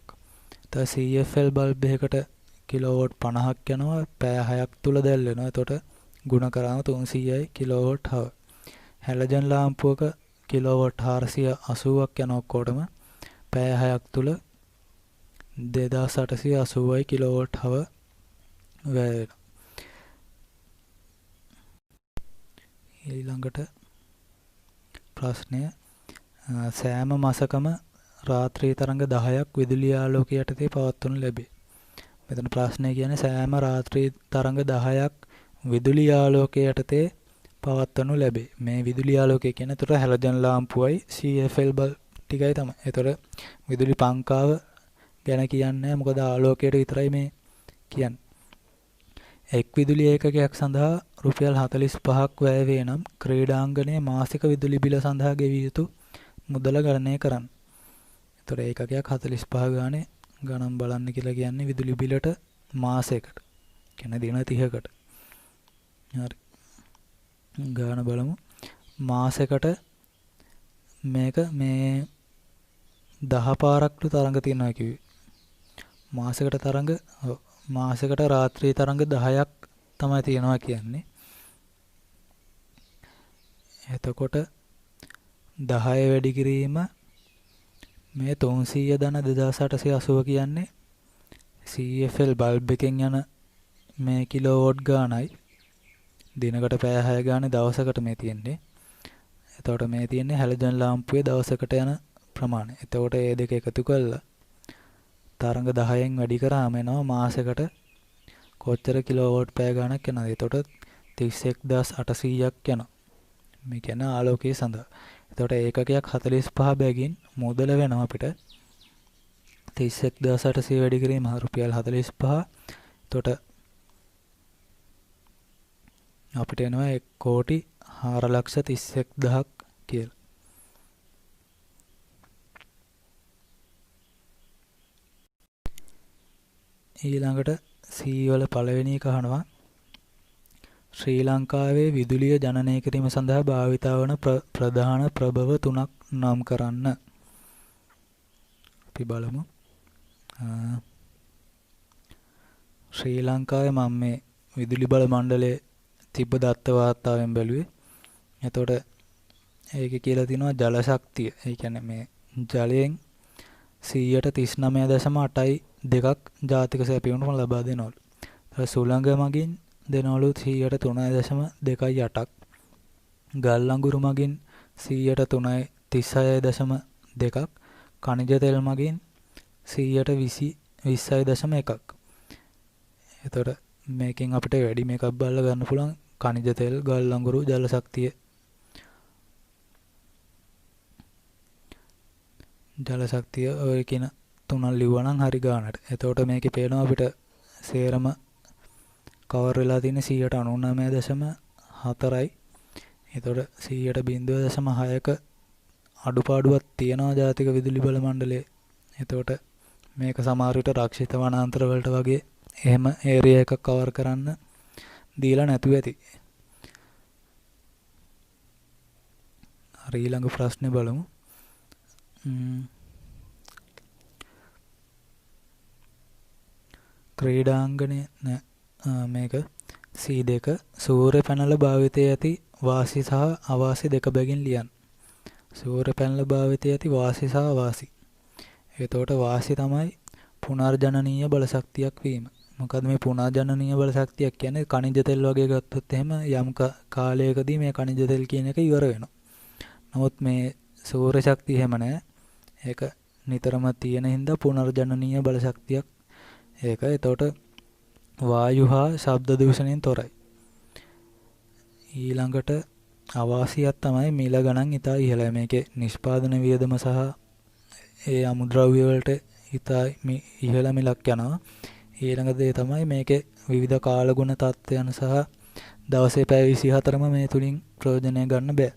එතකොට CFL බල්බ් එකකට කිලෝවෝට් 50ක් යනවා පැය 6ක් තුල දැල් වෙනවා. එතකොට ගුණ කරාම 300යි කිලෝවෝට් 1. හැලජන් ලාම්පුවක කිලෝවෝට් 480ක් යන ඔක්කොටම පැය 6ක් තුල 2880යි කිලෝවෝට් 1 වැය වෙනවා. ඊළඟට ප්‍රශ්නය සෑම මාසකම රාත්‍රී තරංග 10ක් විදුලි ආලෝකය යටතේ පවත්වනු ලැබේ. මෙතන ප්‍රශ්නය කියන්නේ සෑම රාත්‍රී තරංග 10ක් විදුලි ආලෝකය යටතේ පවත්වනු ලැබේ. මේ විදුලි ආලෝකය කියන්නේ ඒතර හැලජන් ලාම්පුවයි CFL බල්බ් ටිකයි තමයි. ඒතර විදුලි පංකාව ගැන කියන්නේ මොකද ආලෝකයට විතරයි මේ කියන්නේ. එක් විදුලි ඒකකයක් සඳහා රුපියල් 45ක් වැය වේ නම් ක්‍රීඩාංගණයේ මාසික විදුලි බිල සඳහා ගෙවිය යුතු මුදල ගණනය කරන්න. ඒතර ඒකකයක් 45 ගානේ ගණන් බලන්න කියලා කියන්නේ විදුලි බිලට මාසයකට. කියන්නේ දින 30කට. හරි. ගාන බලමු. මාසයකට මේක මේ 10 පාරක්ලු තරංග තියෙනවා කිව්වේ. මාසයකට රාත්‍රී තරංග 10ක් තමයි තියෙනවා කියන්නේ. එතකොට 10 වැඩි කිරීම මේ 300 ධන 2880 කියන්නේ CFL බල්බ් එකෙන් යන මේ කිලෝවෝට් ගානයි. දිනකට පැය 6 ගානේ දවසකට මේ තියෙන්නේ. එතකොට මේ තියෙන්නේ හැලජන් ලාම්පුවේ දවසකට යන ප්‍රමාණය. එතකොට මේ දෙක එකතු කරලා තරංග 10න් වැඩි කරාම එනවා මාසයකට කොච්චර කිලෝවෝට් පැය ගණක් යනවද? එතකොට 31800ක් යනවා. මේ කියන්නේ ආලෝකයේ සඳහා. එතකොට ඒකකයක් 45 බැගින් මුදල වෙනවා අපිට 31800 වැඩි කිරීම රුපියල් 45. එතකොට අපිට එනවා 1,04,31,000ක් කියලා. ඊළඟට C වල පළවෙනි එක අහනවා ශ්‍රී ලංකාවේ විදුලිය ජනනය කිරීම සඳහා භාවිතා වන ප්‍රධාන ප්‍රභව තුනක් නම් කරන්න. අපි බලමු. ශ්‍රී ලංකාවේ මම මේ විදුලි බල මණ්ඩලයේ තිබ්බ දත්ත වාර්තාවෙන් බැලුවේ. එතකොට ඒකේ කියලා තියෙනවා ජල ශක්තිය. ඒ කියන්නේ මේ ජලයෙන් 39.8යි දෙකක් ජාතික සැපයුමට ලබා දෙනවලු. සුළඟ මගින් දෙනවලු 3.2.8ක්. ගල් අඟුරු මගින් 36.2ක්. කනිජ තෙල් මගින් 20.1ක්. එතකොට මේකෙන් අපිට වැඩි මේකක් බලලා ගන්න පුළුවන් කනිජ තෙල්, ගල් අඟුරු, ජල ශක්තිය. ජල ශක්තිය ඔය කියන තුනක් ලිව්වනම් හරි ගානට. එතකොට මේකේ පේනවා අපිට සේරම කවර් වෙලා තියෙන 99.4යි. එතකොට 0.6ක අඩුපාඩුවක් තියෙනවා ජාතික විදුලි බල මණ්ඩලයේ. එතකොට මේක සමහර විට රක්ෂිත වනාන්තර වලට වගේ එහෙම ඒරියා එකක් කවර් කරන්න දීලා නැතුව ඇති. හරි ඊළඟ ප්‍රශ්නේ බලමු. ක්‍රීඩාංගණය මේක C2 සූර්ය පැනල භාවිතයේ ඇති වාසි සහ අවාසි දෙක බැගින් ලියන්න. සූර්ය පැනල භාවිතයේ ඇති වාසි සහ අවාසි. එතකොට වාසි තමයි පුනර්ජනනීය බල ශක්තියක් වීම. මොකද මේ පුනර්ජනනීය බල ශක්තියක් කියන්නේ කනිජ තෙල් වගේ ගත්තොත් එහෙම යම් කාලයකදී මේ කනිජ තෙල් කියන එක ඉවර වෙනවා. නමුත් මේ සූර්ය ශක්තිය එහෙම නැහැ. ඒක නිතරම තියෙන හින්දා පුනර්ජනනීය බල ශක්තියක් ඒක. එතකොට වායු හා ශබ්ද දූෂණයෙන් තොරයි. ඊළඟට අවාසියක් තමයි මිල ගණන් ඉතා ඉහළයි. මේකේ නිෂ්පාදන වියදම සහ ඒ අමුද්‍රව්‍ය වලට ඉතා ඉහළ මිලක් යනවා. ඊළඟ දේ තමයි මේකේ විවිධ කාලගුණ තත්ත්වයන් සහ දවසේ පැය 24ම මේ තුලින් ප්‍රයෝජනය ගන්න බෑ.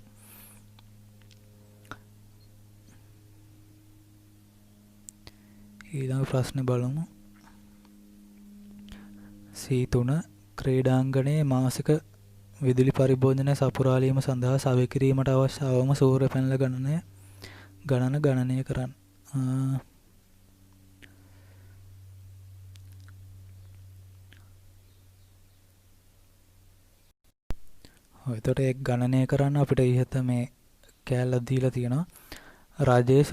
ඊළඟ ප්‍රශ්නේ බලමු. C3 ක්‍රීඩාංගණයේ මාසික විදුලි පරිභෝජනය සපුරාලීම සඳහා සවි කිරීමට අවශ්‍ය අවම සූර්ය පැනල ගණනය කරන්න. එතකොට ඒක ගණනය කරන්න අපිට ඉහත මේ කැලල දීලා තියෙනවා. රජයේ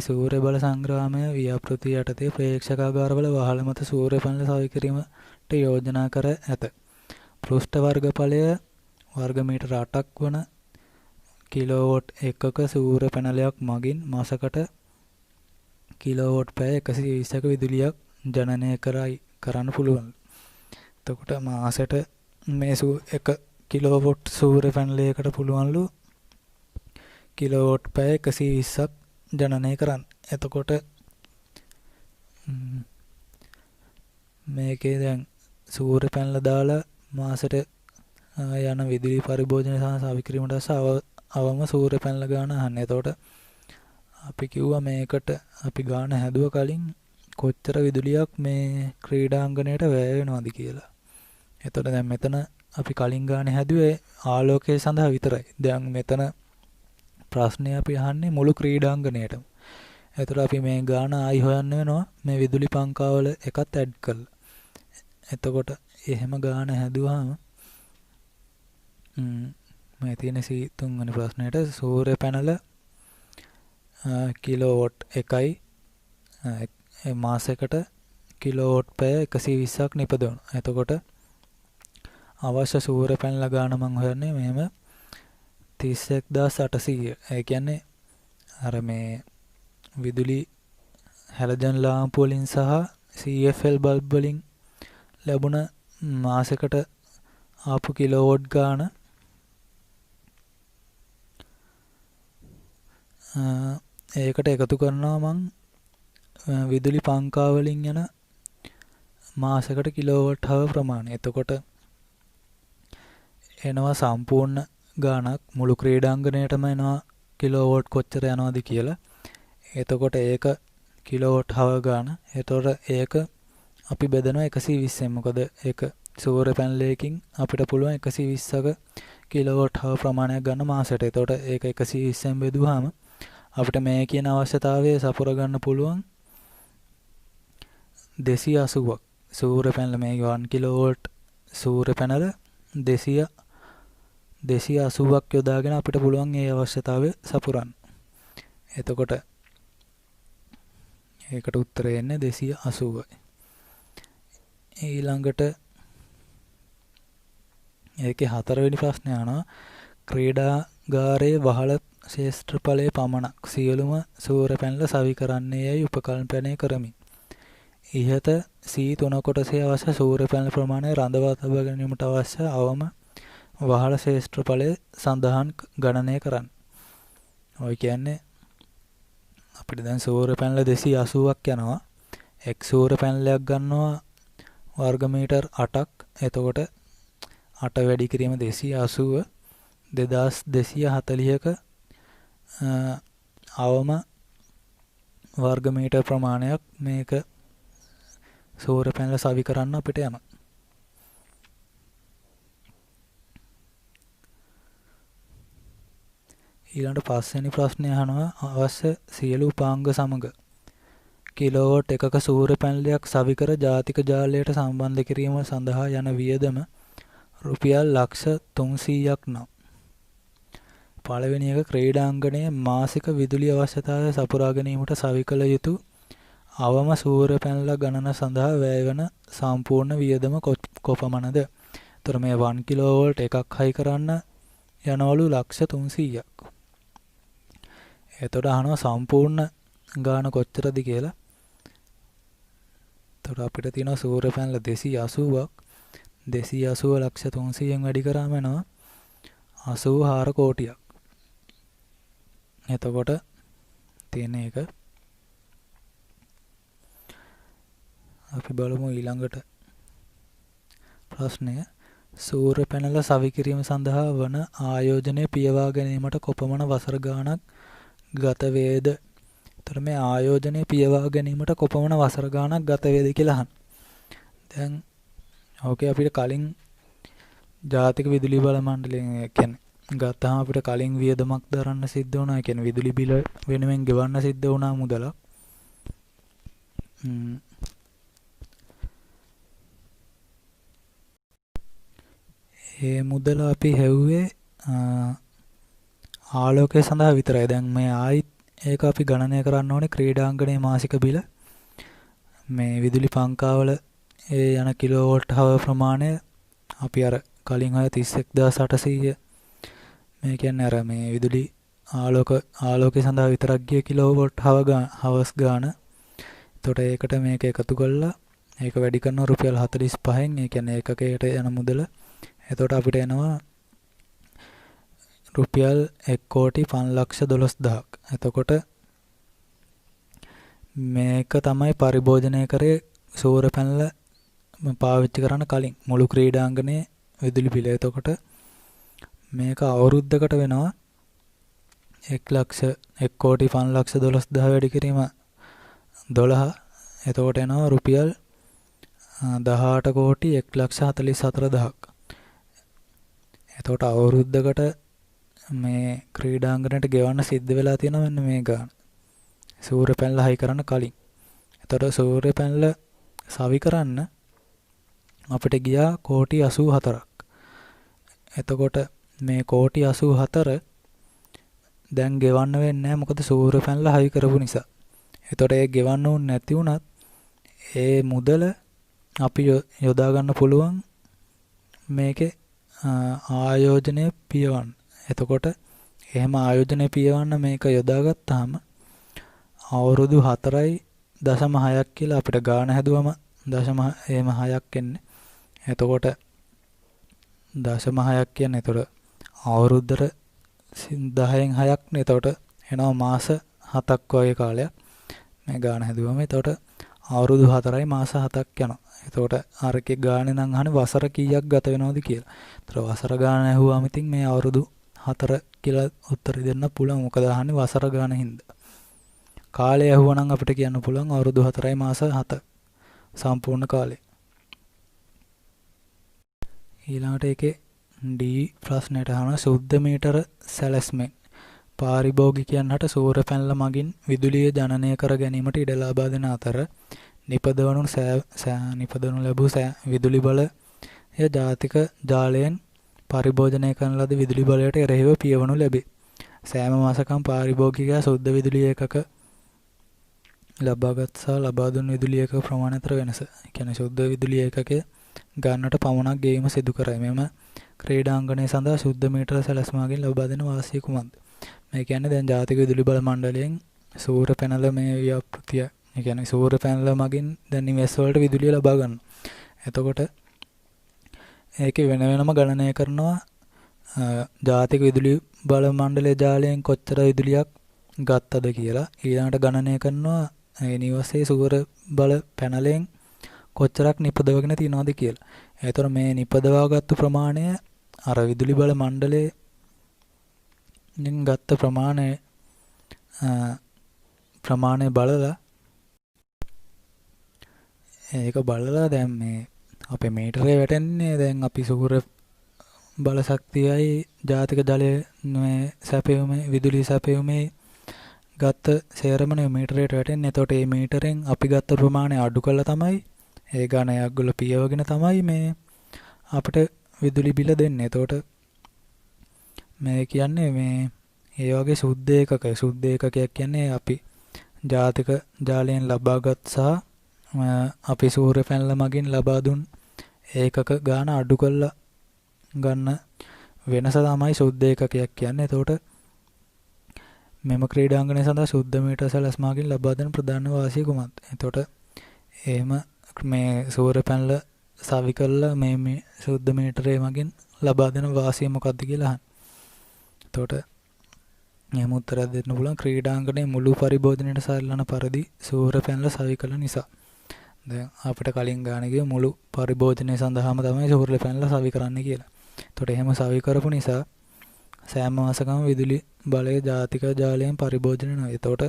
සූර්ය බල සංග්‍රාමයේ ව්‍යාපෘතිය යටතේ ප්‍රේක්ෂකාගාරවල වහල මත සූර්ය පැනල සවි කිරීමට යෝජනා කර ඇත. පෘෂ්ඨ වර්ගඵලය වර්ග මීටර 8ක් වන කිලෝවොට් එකක සූර්ය පැනලයක් මගින් මාසකට කිලෝවොට් පැය 120ක විදුලියක් ජනනය කරන්න පුළුවන්. එතකොට මාසෙට මේ 1 කිලෝවොට් සූර්ය පැනලයකට පුළුවන්ලු කිලෝවොට් පැය 120ක් ජනනය කරන්න. එතකොට මේකේ දැන් සූර්ය පැනල දාලා මාසෙට යන විදුලි පරිභෝජනය සහ සවි කිරීමට අවම සූර්ය පැනල ගාන අහන්න. එතකොට අපි කිව්වා මේකට අපි ගාන හැදුව කලින් කොච්චර විදුලියක් මේ ක්‍රීඩාංගණයට වැය වෙනවද කියලා. එතකොට දැන් මෙතන අපි කලින් ගානේ හැදුවේ ආලෝකය සඳහා විතරයි. දැන් මෙතන ප්‍රශ්නේ අපි අහන්නේ මුළු ක්‍රීඩාංගණයටම. එතකොට අපි මේ ගාන ආයි හොයන්න වෙනවා මේ විදුලි පංකාවල එකත් ඇඩ් කරලා. එතකොට එහෙම ගාන හැදුවාම මේ තියෙන C3 වෙනි ප්‍රශ්නෙට සූර්ය පැනල කිලෝවොට් 1යි මාසයකට කිලෝවොට් පැය 120ක් නිපදවනවා. එතකොට අවශ්‍ය සූර්ය පැනල ගාන මම හොයන්නේ මෙහෙම 31800. ඒ කියන්නේ අර මේ විදුලි හැලජන් ලාම්පු වලින් සහ CFL බල්බ් වලින් ලැබුණ මාසයකට ආපු කිලෝවොට් ගාන ඒකට එකතු කරනවා මං විදුලි පංකා වලින් යන මාසයකට කිලෝවොට් හව ප්‍රමාණය. එතකොට එනවා සම්පූර්ණ ගානක් මුළු ක්‍රීඩාංගණයටම එනවා කිලෝවොට් කොච්චර යනවද කියලා. එතකොට ඒක කිලෝවොට් හව ගාන. එතකොට ඒක අපි බෙදනවා 120ෙන්. මොකද ඒක සූර්ය පැනලයකින් අපිට පුළුවන් 120ක කිලෝවොට් හව ප්‍රමාණයක් ගන්න මාසෙට. එතකොට ඒක 120ෙන් බෙදුවාම අපිට මේ කියන අවශ්‍යතාවය සපුර ගන්න පුළුවන් 280ක්. සූර්ය පැනල මේ 1 කිලෝවොට් සූර්ය පැනල 280ක් යොදාගෙන අපිට පුළුවන් ඒ අවශ්‍යතාවය සපුරන්න. එතකොට ඒකට උත්තරය එන්නේ 280යි. ඊළඟට ඒකේ 4 වෙනි ප්‍රශ්නේ අහනවා ක්‍රීඩාගාරයේ වහල ශේෂ්ත්‍රඵලයේ පමණක් සියලුම සූර්ය පැනල සවි කරන්නේ යයි උපකල්පනය කරමි. ඉහත C3 කොටසේ අවශ්‍ය සූර්ය පැනල ප්‍රමාණය රඳවා තබා ගැනීමට අවශ්‍ය අවම වහල ශේෂ්ත්‍රඵලය සඳහන් ගණනය කරන්න. ඔය කියන්නේ අපිට දැන් සූර්ය පැනල 280ක් යනවා. එක් සූර්ය පැනලයක් ගන්නවා වර්ග මීටර් 8ක්. එතකොට 8 වැඩි කිරීම 280 2240ක අවම වර්ග මීටර් ප්‍රමාණයක් මේක සූර්ය පැනල සවි කරන්න අපිට යනවා. ඊළඟට පස්වෙනි ප්‍රශ්නේ අහනවා අවශ්‍ය සියලු උපාංග සමග කිලෝවොට් එකක සූර්ය පැනලයක් සවිකර ජාතික ජාලයට සම්බන්ධ කිරීම සඳහා යන වියදම රුපියල් ලක්ෂ 300ක් නම් පළවෙනි එක ක්‍රීඩාංගණයේ මාසික විදුලි අවශ්‍යතාවය සපුරා ගැනීමට සවිකළ යුතු අවම සූර්ය පැනල ගණන සඳහා වැය වන සම්පූර්ණ වියදම කොපමණද? ඒතර මේ 1 කිලෝවෝල්ට් එකක් හයි කරන්න යනවලු ලක්ෂ 300ක්. එතකොට අහනවා සම්පූර්ණ ගාන කොච්චරද කියලා. එතකොට අපිට තියෙනවා සූර්ය පැනල 280ක්. 280 ලක්ෂ 300න් වැඩි කරාම එනවා 84 කෝටියක්. එතකොට තියෙන එක අපි බලමු ඊළඟට ප්‍රශ්නය. සූර්ය පැනල සවිකිරීම සඳහා වන ආයෝජනය පියවා ගැනීමට කොපමණ වසර ගාණක් ගත වේද? එතකොට මේ ආයෝජනය පියවා ගැනීමට කොපමණ වසර ගාණක් ගත වේද කියලා අහන්න. දැන් ඕකේ අපිට කලින් ජාතික විදුලි බල මණ්ඩලයෙන් කියන්නේ ගත්තාම අපිට කලින් වියදමක් දරන්න සිද්ධ වුණා. ඒ කියන්නේ විදුලි බිල වෙනුවෙන් ගෙවන්න සිද්ධ වුණා මුදලක්. ඒ මුදල අපි හැව්වේ ආලෝකය සඳහා විතරයි. දැන් මේ ආයිත් ඒක අපි ගණනය කරන්න ඕනේ ක්‍රීඩාංගණයේ මාසික බිල. මේ විදුලි පංකාවල ඒ යන කිලෝවෝල්ට් හවර් ප්‍රමාණය අපි අර කලින් අය 31800 මේ කියන්නේ අර මේ විදුලි ආලෝකය සඳහා විතරක් ගිය කිලෝවෝල්ට් හවර්ස් ගාන. එතකොට ඒකට මේක එකතු කරලා ඒක වැඩි කරනවා රුපියල් 45න්. ඒ කියන්නේ ඒකකයට යන මුදල. එතකොට අපිට එනවා රුපියල් 1,05,12,000ක්. එතකොට මේක තමයි පරිභෝජනය කරේ සූර්ය පැනල පාවිච්චි කරන්න කලින් මුළු ක්‍රීඩාංගණයේ විදුලි බිල. එතකොට මේක අවුරුද්දකට වෙනවා 1,05,12,000 වැඩි කිරීම 12. එතකොට එනවා රුපියල් 18,01,44,000ක්. එතකොට අවුරුද්දකට මේ ක්‍රීඩාංගණයට ගෙවන්න සිද්ධ වෙලා තියෙනවා මෙන්න මේ ගාන. සූර්ය පැනල හයි කරන්න කලින්. එතකොට සූර්ය පැනල සවි කරන්න අපිට ගියා කෝටි 84ක්. එතකොට මේ කෝටි 84 දැන් ගෙවන්න වෙන්නේ නැහැ මොකද සූර්ය පැනල හයි කරපු නිසා. එතකොට ඒ ගෙවන්න ඕනේ නැති වුණත් ඒ මුදල අපි යොදා ගන්න පුළුවන් මේකේ ආයෝජනය පියවන්න. එතකොට එහෙම ආයෝජනය පියවන්න මේක යොදාගත්තාම අවුරුදු 4.6ක් කියලා අපිට ගාණ හැදුවම 0.6ක් එන්නේ. එතකොට 0.6ක් කියන්නේ එතකොට අවුරුද්දට 10න් 6ක් නේ. එතකොට එනවා මාස 7ක් වගේ කාලයක් මේ ගාණ හැදුවම. එතකොට අවුරුදු 4යි මාස 7ක් යනවා. එතකොට අර එකේ ගානේ නම් අහන්නේ වසර කීයක් ගත වෙනවද කියලා. ඒතර වසර ගාන ඇහුවාම ඉතින් මේ අවුරුදු 4 කියලා උත්තර දෙන්න පුළුවන්. මොකද අහන්නේ වසර ගාන හින්දා. කාලය ඇහුවනම් අපිට කියන්න පුළුවන් අවුරුදු 4යි මාස 7 සම්පූර්ණ කාලය. ඊළඟට ඒකේ D ප්‍රශ්නයට අහන සුද්ධ මීටර සැලැස්මෙන් පාරිභෝගිකයන්ට සූර්ය පැනල මගින් විදුලිය ජනනය කර ගැනීමට ඉඩ ලබා දෙන අතර නිපදවනු ලැබූ විදුලි බලය ජාතික ජාලයෙන් පරිභෝජනය කරන ලද විදුලි බලයට එරෙහිව පියවනු ලැබේ. සෑම මාසකම් පාරිභෝගිකයා සුද්ධ විදුලි ඒකක ලබාගත් සහ ලබා දුන් විදුලි ඒකක ප්‍රමාණය අතර වෙනස. ඒ කියන්නේ සුද්ධ විදුලි ඒකකය ගන්නට පමණක් ගෙවීම සිදු කරයි. මෙම ක්‍රීඩාංගණය සඳහා සුද්ධ මීටර සැලැස්මකින් ලබා දෙන වාසිය කුමක්ද? මේ කියන්නේ දැන් ජාතික විදුලි බල මණ්ඩලයෙන් සූර්ය පැනල මේ ව්‍යාපෘතිය. ඒ කියන්නේ සූර්ය පැනල මගින් දැන් නිවෙස් වලට විදුලිය ලබා ගන්න. එතකොට ඒකේ වෙන වෙනම ගණනය කරනවා ජාතික විදුලි බල මණ්ඩලයේ ජාලයෙන් කොච්චර විදුලියක් ගත්තද කියලා. ඊළඟට ගණනය කරනවා ඒ නිවසේ සූර්ය බල පැනලෙන් කොච්චරක් නිපදවගෙන තියනවද කියලා. ඒතර මේ නිපදවාගත්තු ප්‍රමාණය අර විදුලි බල මණ්ඩලයෙන් ගත්ත ප්‍රමාණය බලලා ඒක බලලා දැන් මේ අපේ මීටරේ වැටෙන්නේ දැන් අපි සූර්ය බල ශක්තියයි ජාතික ජලයේ මේ සැපයුමේ විදුලි සැපයුමේ ගත්ත සේරම මීටරයට වැටෙන්නේ. එතකොට මේ මීටරෙන් අපි ගත්ත ප්‍රමාණය අඩු කළා තමයි ඒ ගණයක් ගොල්ල පියවගෙන තමයි මේ අපිට විදුලි බිල දෙන්නේ. එතකොට මේ කියන්නේ මේ ඒ වගේ සුද්ධ ඒකකයක් කියන්නේ අපි ජාතික ජාලයෙන් ලබාගත් සහ අපි සූර්ය පැනල මගින් ලබා දුන් ඒකක ගාන අඩු කරලා ගන්න වෙනස තමයි සුද්ධ ඒකකයක් කියන්නේ. එතකොට මෙම ක්‍රීඩාංගණය සඳහා සුද්ධ මීටර සැලැස්මකින් ලබා දෙන ප්‍රධාන වාසිය කුමක්ද? එතකොට එහෙම මේ සූර්ය පැනල සවි කළා මේ සුද්ධ මීටරේ මගින් ලබා දෙන වාසිය මොකක්ද කියලා අහන්න. එතකොට එහෙම උත්තරයක් දෙන්න පුළුවන්. ක්‍රීඩාංගණයේ මුළු පරිභෝජනයට සරිලන පරිදි සූර්ය පැනල සවි කළ නිසා. දැන් අපිට කලින් ගාන ගිය මුළු පරිභෝජනය සඳහාම තමයි සූර්ය පැනල සවි කරන්නේ කියලා. එතකොට එහෙම සවි කරපු නිසා සෑම මාසකම විදුලි බලය ජාතික ජාලයෙන් පරිභෝජනය වෙනවා. එතකොට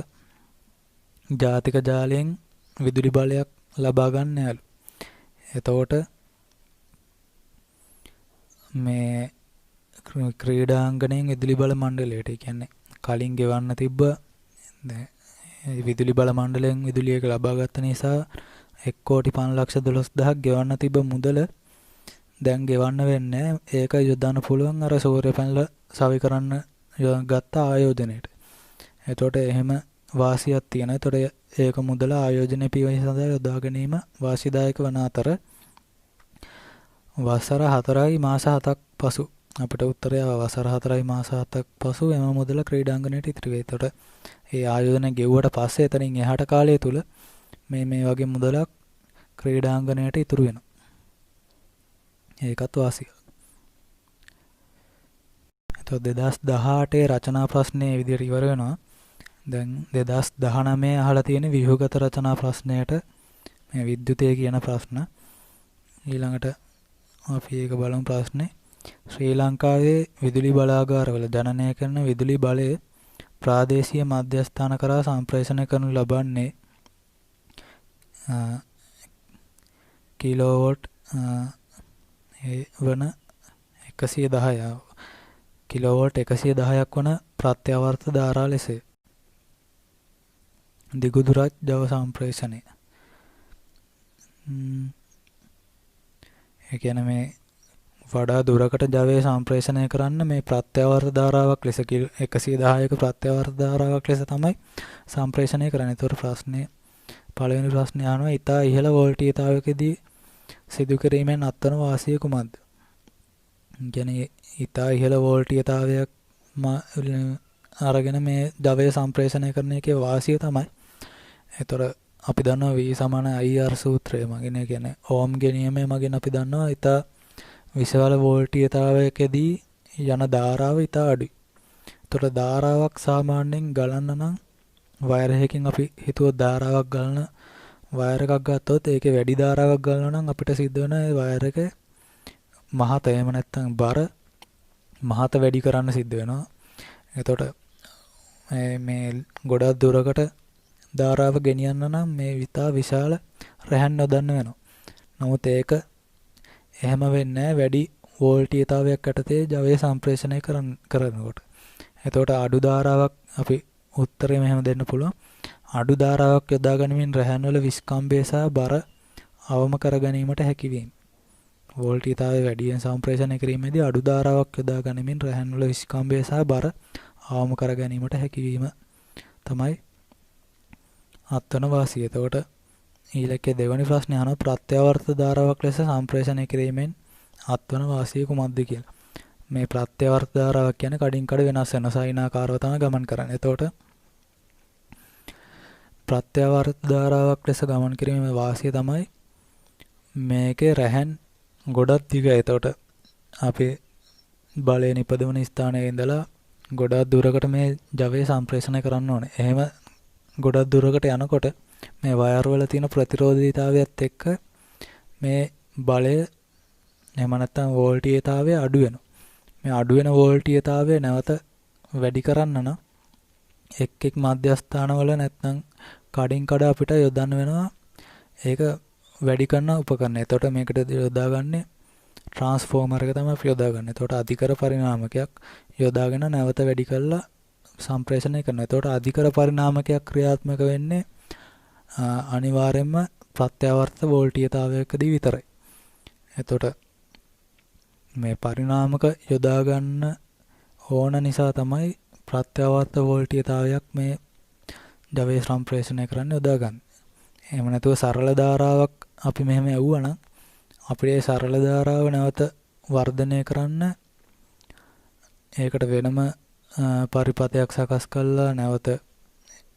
ජාතික ජාලයෙන් විදුලි බලයක් ලබා ගන්න යාලු. එතකොට මේ ක්‍රීඩාංගණයෙන් විදුලි බල මණ්ඩලයට කියන්නේ කලින් ගෙවන්න තිබ්බ විදුලි බල මණ්ඩලයෙන් විදුලිය ලබා ගත්ත නිසා 1,50,12,000ක් ගෙවන්න තිබ්බ මුදල දැන් ගෙවන්න වෙන්නේ. ඒක යොදන්න පුළුවන් අර සූර්ය පැනල සවි කරන්න ගත්ත ආයෝජනයට. එතකොට එහෙම වාසියක් තියෙනවා. එතකොට ඒක මුදල ආයෝජනයේ පියවීම සඳහා යොදා ගැනීම වාසිදායක වන අතර වසර 4යි මාස 7ක් පසු අපිට උත්තරය වසර 4යි මාස 7ක් පසු එම මුදල ක්‍රීඩාංගණයට ඉතිරි වේ. එතකොට ඒ ආයෝජන ගෙවුවට පස්සේ එතනින් එහාට කාලය තුල මේ වගේ මුදලක් ක්‍රීඩාංගණයට ඉතුරු වෙනවා. ඒකත් වාසිය. එතකොට 2018 රචනා ප්‍රශ්නයේ විදිහට ඉවර වෙනවා. දැන් 2019 අහලා තියෙන ව්‍යුහගත රචනා ප්‍රශ්නයට මේ විද්‍යුතය කියන ප්‍රශ්න. ඊළඟට අපි ඒක බලමු ප්‍රශ්නේ. ශ්‍රී ලංකාවේ විදුලි බලාගාරවල ජනනය කරන විදුලි බලය ප්‍රාදේශීය මධ්‍යස්ථාන කරා සම්ප්‍රේෂණය කරනු ලබන්නේ කිලෝවොට් වන 110 කිලෝවොට් 110ක් වන ප්‍රත්‍යවර්ත ධාරා ලෙසය. දිගුදුරත් ජව සම්ප්‍රේෂණය. ඒ කියන්නේ මේ වඩා දුරකට ජවය සම්ප්‍රේෂණය කරන්න මේ ප්‍රත්‍යවර්ත ධාරාවක් ලෙස 110ක ප්‍රත්‍යවර්ත ධාරාවක් ලෙස තමයි සම්ප්‍රේෂණය කරන්නේ. ඒතර ප්‍රශ්නේ පළවෙනි ප්‍රශ්නේ අහනවා ඊතා ඉහළ වෝල්ටීයතාවකදී සිදු කිරීමෙන් අත්වන වාසිය කුමක්ද? කියන්නේ ඊතා ඉහළ වෝල්ටීයතාවයක් අරගෙන මේ ජවය සම්ප්‍රේෂණය කරන එකේ වාසිය තමයි. ඒතර අපි දන්නවා V සමාන IR සූත්‍රය මගින් කියන්නේ ඕම්ගේ නියමය මගින් අපි දන්නවා ඊතා විශාල වෝල්ටීයතාවයකදී යන ධාරාව ඊට අඩුයි. ඒතකොට ධාරාවක් සාමාන්‍යයෙන් ගලන්න නම් වයර් එකකින් අපි හිතුවොත් ධාරාවක් ගලන වයර් එකක් ගත්තොත් ඒකේ වැඩි ධාරාවක් ගලනවා නම් අපිට සිද්ධ වෙන ඒ වයර් එක මහත එහෙම නැත්නම් බර මහත වැඩි කරන්න සිද්ධ වෙනවා. එතකොට මේ ගොඩක් දුරකට ධාරාව ගෙනියන්න නම් මේ විතා විශාල රැහන් නොදන්න වෙනවා. නමුත් ඒක එහෙම වෙන්නේ වැඩි වෝල්ටීයතාවයක් යටතේ ජවය සම්ප්‍රේෂණය කරනකොට. එතකොට අඩු ධාරාවක් අපි උත්තරේ මෙහෙම දෙන්න පුළුවන්. අඩු ධාරාවක් යොදා ගැනීමෙන් රැහන් වල විස්කම්භය සහ බර අවම කර ගැනීමට හැකි වීම. වෝල්ටීයතාවය වැඩියෙන් සම්ප්‍රේෂණය කිරීමේදී අඩු ධාරාවක් යොදා ගැනීමෙන් රැහන් වල විස්කම්භය සහ බර අවම කර ගැනීමට හැකි වීම තමයි අත්වන වාසිය. එතකොට ඊළඟේ දෙවැනි ප්‍රශ්නේ අහන ප්‍රත්‍යවර්ත ධාරාවක් ලෙස සම්ප්‍රේෂණය කිරීමෙන් අත්වන වාසිය කුමක්ද කියලා. මේ ප්‍රත්‍යවර්ත ධාරාවක් කියන්නේ කඩින් කඩ වෙනස් වෙන සයිනාකාරව තමයි ගමන් කරන්නේ. එතකොට ප්‍රත්‍යවර්ත ධාරාවක් ලෙස ගමන් කිරීමේ වාසිය තමයි මේකේ රැහන් ගොඩක් දිගයි. එතකොට අපි බලය නිපදවන ස්ථානයේ ඉඳලා ගොඩක් දුරකට මේ ජවය සම්ප්‍රේෂණය කරන්න ඕනේ. එහෙම ගොඩක් දුරකට යනකොට මේ වයර් වල තියෙන ප්‍රතිරෝධීතාවයත් එක්ක මේ බලය එහෙම නැත්නම් වෝල්ටීයතාවය අඩු වෙනවා. මේ අඩු වෙන වෝල්ටීයතාවය නැවත වැඩි කරන්න නම් එක් මධ්‍යස්ථානවල නැත්නම් කඩින් කඩ අපිට යොදන්න වෙනවා ඒක වැඩි කරන උපකරණ. එතකොට මේකට යොදාගන්නේ ට්‍රාන්ස්ෆෝමර් එක තමයි අපි යොදාගන්නේ. එතකොට අධිකර පරිණාමකයක් යොදාගෙන නැවත වැඩි කරලා සම්ප්‍රේෂණය කරනවා. එතකොට අධිකර පරිණාමකයක් ක්‍රියාත්මක වෙන්නේ අනිවාර්යයෙන්ම ප්‍රත්‍යාවර්ත වෝල්ටීයතාවයකදී විතරයි. එතකොට මේ පරිණාමක යොදා ගන්න ඕන නිසා තමයි ප්‍රත්‍යාවර්ත වෝල්ටීයතාවයක් මේ ජවයේ සම්ප්‍රේෂණය කරන්න යොදාගන්නේ. එහෙම නැතුව සරල ධාරාවක් අපි මෙහෙම යවුවා නම් අපේ සරල ධාරාව නැවත වර්ධනය කරන්න ඒකට වෙනම පරිපතයක් සකස් කළා නැවත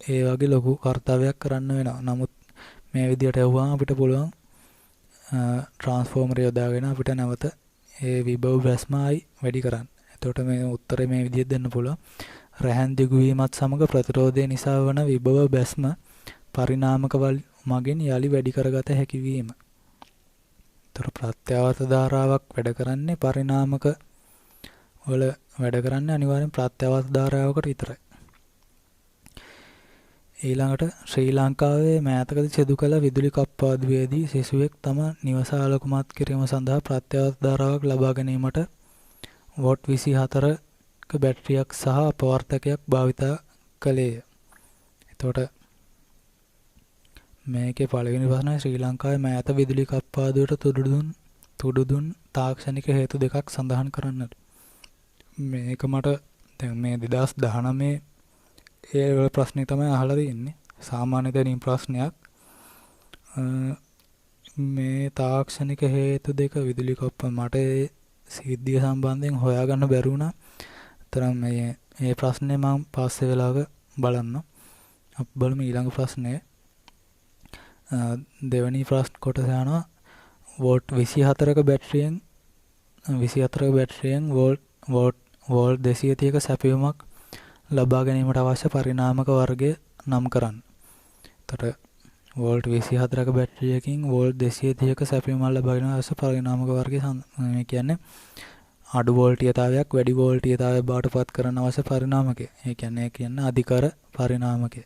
ඒ වගේ ලොකු කාර්යයක් කරන්න වෙනවා. නමුත් මේ විදිහට යවුවාම අපිට පුළුවන් ට්‍රාන්ස්ෆෝමර් යොදාගෙන අපිට නැවත ඒ විභව බැස්මයි වැඩි කරන්න. එතකොට මේ උත්තරේ මේ විදිහට දෙන්න පුළුවන්. රැහන් දිගු වීමත් සමග ප්‍රතිරෝධය නිසා වන විභව බැස්ම පරිණාමක මගින් යලි වැඩි කරගත හැකි වීම. ඒතර ප්‍රත්‍යාවර්ත ධාරාවක් වැඩ කරන්නේ පරිණාමක වල වැඩ කරන්නේ අනිවාර්යෙන් ප්‍රත්‍යාවර්ත ධාරාවකට විතරයි. ඊළඟට ශ්‍රී ලංකාවේ මෑතකදී සිදු කළ විදුලි කප්පාදුවේදී සිසුවෙක් තම නිවස ආලෝකමත් කිරීම සඳහා ප්‍රත්‍යාවර්ත ධාරාවක් ලබා ගැනීමට වොට් 24ක බැටරියක් සහ අපවර්තකයක් භාවිත කළේය. එතකොට මේකේ පළවෙනි ප්‍රශ්නය ශ්‍රී ලංකාවේ මෑත විදුලි කප්පාදුවට තුඩු දුන් තාක්ෂණික හේතු දෙකක් සඳහන් කරන්නට. මේක මට දැන් මේ 2019 ඒ ප්‍රශ්නේ තමයි අහලා තියෙන්නේ. සාමාන්‍ය දැනීම් ප්‍රශ්නයක්. මේ තාක්ෂණික හේතු දෙක විදුලි කප්පා මට ඒ සිද්ධිය සම්බන්ධයෙන් හොයාගන්න බැරි වුණා. තරම් මේ ප්‍රශ්නේ මම පස්සේ වෙලාවක බලන්න. අපි බලමු ඊළඟ ප්‍රශ්නේ. දෙවෙනි ප්‍රශ්න කොටස යනවා වෝල්ට් 24ක බැටරියෙන් වෝල්ට් 230ක සැපයුමක් ලබා ගැනීමට අවශ්‍ය පරිණාමක වර්ගය නම් කරන්න. එතකොට වෝල්ට් 24ක බැටරියකින් වෝල්ට් 230ක සැපයුමක් ලබා ගැනීමට අවශ්‍ය පරිණාමක වර්ගය මේ කියන්නේ අඩු වෝල්ටීයතාවයක් වැඩි වෝල්ටීයතාවයක් බවට පත් කරන්න අවශ්‍ය පරිණාමකය. ඒ කියන්නේ අධිකර පරිණාමකය.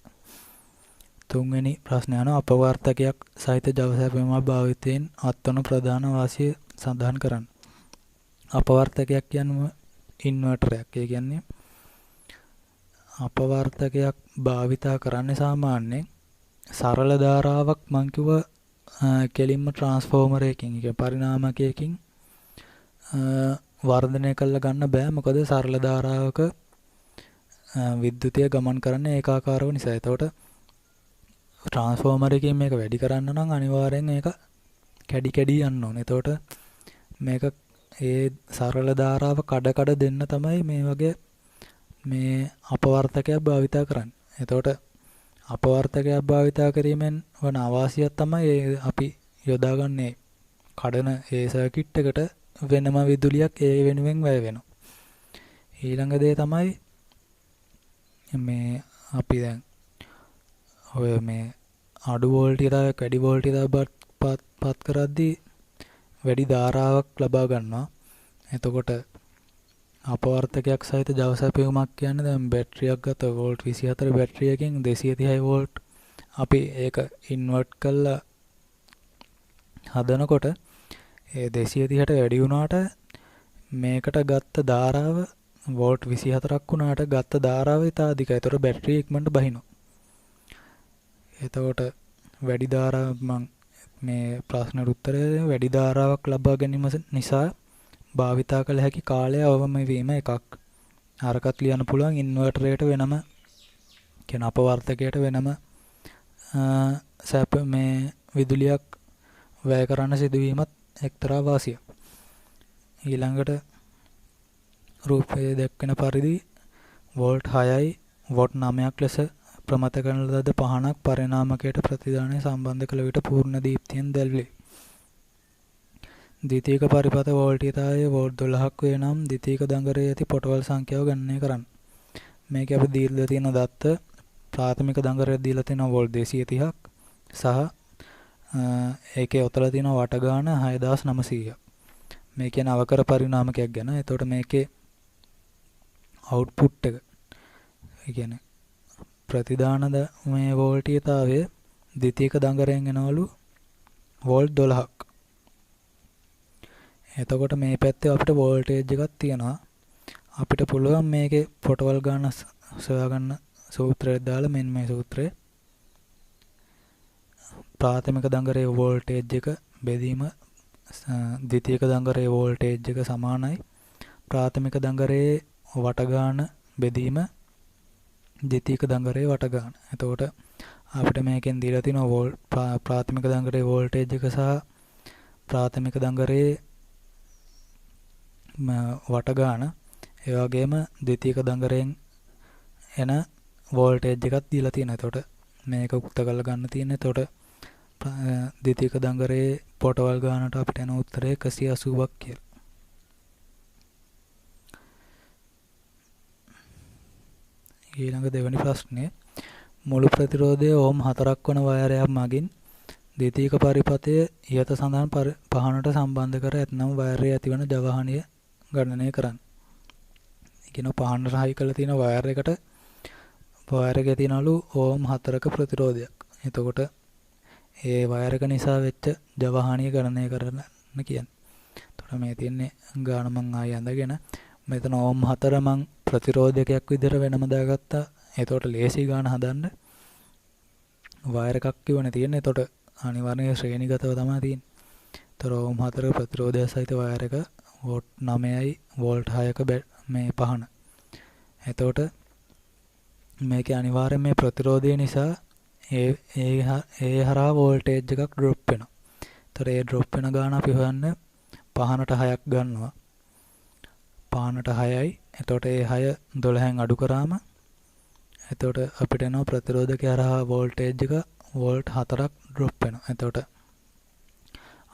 තුන්වෙනි ප්‍රශ්නය යනවා අපවර්තකයක් සහිත ජව සැපයුමක් භාවිතයෙන් අත්වන ප්‍රධාන වාසිය සඳහන් කරන්න. අපවර්තකයක් කියන්නේ ඉන්වර්ටරයක්. ඒ කියන්නේ අපවර්තකයක් භාවිතා කරන්නේ සාමාන්‍යයෙන් සරල ධාරාවක් මං කිව්ව කෙලින්ම ට්‍රාන්ස්ෆෝමර් එකකින් ඒ පරිණාමකයකින් වර්ධනය කරලා ගන්න බෑ. මොකද සරල ධාරාවක විද්‍යුතය ගමන් කරන්නේ ඒකාකාරව නිසා. එතකොට ට්‍රාන්ස්ෆෝමර් එකකින් මේක වැඩි කරන්න නම් අනිවාර්යෙන් මේක කැඩි යන්න ඕනේ. එතකොට මේක ඒ සරල ධාරාව කඩ දෙන්න තමයි මේ වගේ මේ අපවර්තකයක් භාවිතා කරන්නේ. එතකොට අපවර්තකයක් භාවිතා කිරීමෙන් වන අවාසියක් තමයි අපි යොදාගන්නේ කඩන ඒ සර්කිට් එකට වෙනම විදුලියක් ඒ වෙනුවෙන් වැය වෙනවා. ඊළඟ දේ තමයි මේ අපි දැන් ඔය මේ අඩු වෝල්ටීයතාවයක් වැඩි වෝල්ටීයතාවයක් පත් කරද්දී වැඩි ධාරාවක් ලබා ගන්නවා. එතකොට අපවර්තකයක් සහිත ජව සැපයුමක් කියන්නේ දැන් බැටරියක් ගත්ත වෝල්ට් 24 බැටරියකින් 230 වෝල්ට් අපි ඒක ඉන්වර්ට් කරලා හදනකොට ඒ 230ට වැඩි වුණාට මේකට ගත්ත ධාරාව වෝල්ට් 24ක් වුණාට ගත්ත ධාරාව ඉතා අධිකයි. ඒතර බැටරිය ඉක්මනට බහිනවා. එතකොට වැඩි ධාරාවක් මම මේ ප්‍රශ්නෙට උත්තරය වැඩි ධාරාවක් ලබා ගැනීම නිසා භාවිතා කළ හැකි කාලය අවම වීම එකක්. අරකට ලියන්න පුළුවන් ඉන්වර්ටරයට වෙනම කියන අපවර්තකයට වෙනම සැප මේ විදුලියක් වැය කරන්න සිදුවීමත් එක්තරා වාසියක්. ඊළඟට රූපයේ දැක්වෙන පරිදි වෝල්ට් 6යි වොට් 9ක් ලෙස ප්‍රමත කරන ලද පහනක් පරිණාමකයට ප්‍රතිදානය සම්බන්ධ කළ විට පූර්ණ දීප්තියෙන් දැල්වේ. ද්විතීයික පරිපත වෝල්ටීයතාවය වෝල්ට් 12ක් වේ නම් ද්විතීයික දඟරයේ ඇති පොටවල් සංඛ්‍යාව ගණනය කරන්න. මේක අපි දීලා තියෙන දත්ත ප්‍රාථමික දඟරය දීලා තියෙන වෝල්ට් 230ක් සහ ඒකේ ඔතලා තියෙන වට ගාන 6900ක්. මේ කියන්නේ අවකර පරිණාමකයක් ගැන. එතකොට මේකේ අවුට්පුට් එක ඒ කියන්නේ ප්‍රතිදානද මේ වෝල්ටීයතාවය ද්විතීයික දඟරයෙන් එනවලු වෝල්ට් 12ක්. එතකොට මේ පැත්තේ අපිට වෝල්ටේජ් එකක් තියෙනවා. අපිට පුළුවන් මේකේ පොටවල් ගන්න සොයාගන්න සූත්‍රයක් දාලා මෙන්න මේ සූත්‍රය. ප්‍රාථමික දංගරයේ වෝල්ටේජ් එක බෙදීම ද්විතීයික දංගරයේ වෝල්ටේජ් එක සමානයි. ප්‍රාථමික දංගරයේ වටගාන බෙදීම ද්විතීයික දංගරයේ වටගාන. එතකොට අපිට මේකෙන් දීලා තියෙනවා ප්‍රාථමික දංගරයේ වෝල්ටේජ් එක සහ ප්‍රාථමික දංගරයේ වටගාන. ඒ වගේම ද්විතීයික දංගරයෙන් එන වෝල්ටේජ් එකක් දීලා තියෙනවා. එතකොට මේක උක්ත කරලා ගන්න තියෙන්නේ. එතකොට ද්විතීයික දංගරයේ පොටවල් ගානට අපිට එන උත්තරය 180ක් කියලා. ඊළඟ දෙවෙනි ප්‍රශ්නය මුළු ප්‍රතිරෝධය ඕම් 4ක් වන වයරයක් මගින් ද්විතීයික පරිපථය ඉහත සඳහන් පහනට සම්බන්ධ කර ඇතනම් වයරයේ ඇතිවන ජවහනිය ගණනය කරන්න. කියන පහන රහයි කරලා තියෙන වයර් එකට වයර් එකේ තියෙනලු ඕම් 4ක ප්‍රතිරෝධයක්. එතකොට ඒ වයර් එක නිසා වෙච්ච ජවහනිය ගණනය කරන්න කියන්නේ. එතකොට මේ තියෙන්නේ ගාන මං ආයෙ අඳගෙන මෙතන ඕම් 4 මං ප්‍රතිරෝධකයක් විදිහට වෙනම දාගත්තා. එතකොට ලේසි ගාන හදන්න වයර් එකක් කිව්වනේ තියෙන්නේ. එතකොට අනිවාර්යයෙන් ශ්‍රේණිගතව තමයි තියෙන්නේ. එතකොට ඕම් 4 ප්‍රතිරෝධය සහිත වයර් එක වෝල්ට් 9යි වෝල්ට් 6ක මේ පහන. එතකොට මේකේ අනිවාර්යයෙන් මේ ප්‍රතිරෝධය නිසා ඒ හරහා වෝල්ටේජ් එකක් ඩ්‍රොප් වෙනවා. එතකොට ඒ ඩ්‍රොප් වෙන ගාන අපි හොයන්න පහනට 6ක් ගන්නවා. පහනට 6යි. එතකොට ඒ 6 12න් අඩු කරාම එතකොට අපිට එනවා ප්‍රතිරෝධකය හරහා වෝල්ටේජ් එක වෝල්ට් 4ක් ඩ්‍රොප් වෙනවා. එතකොට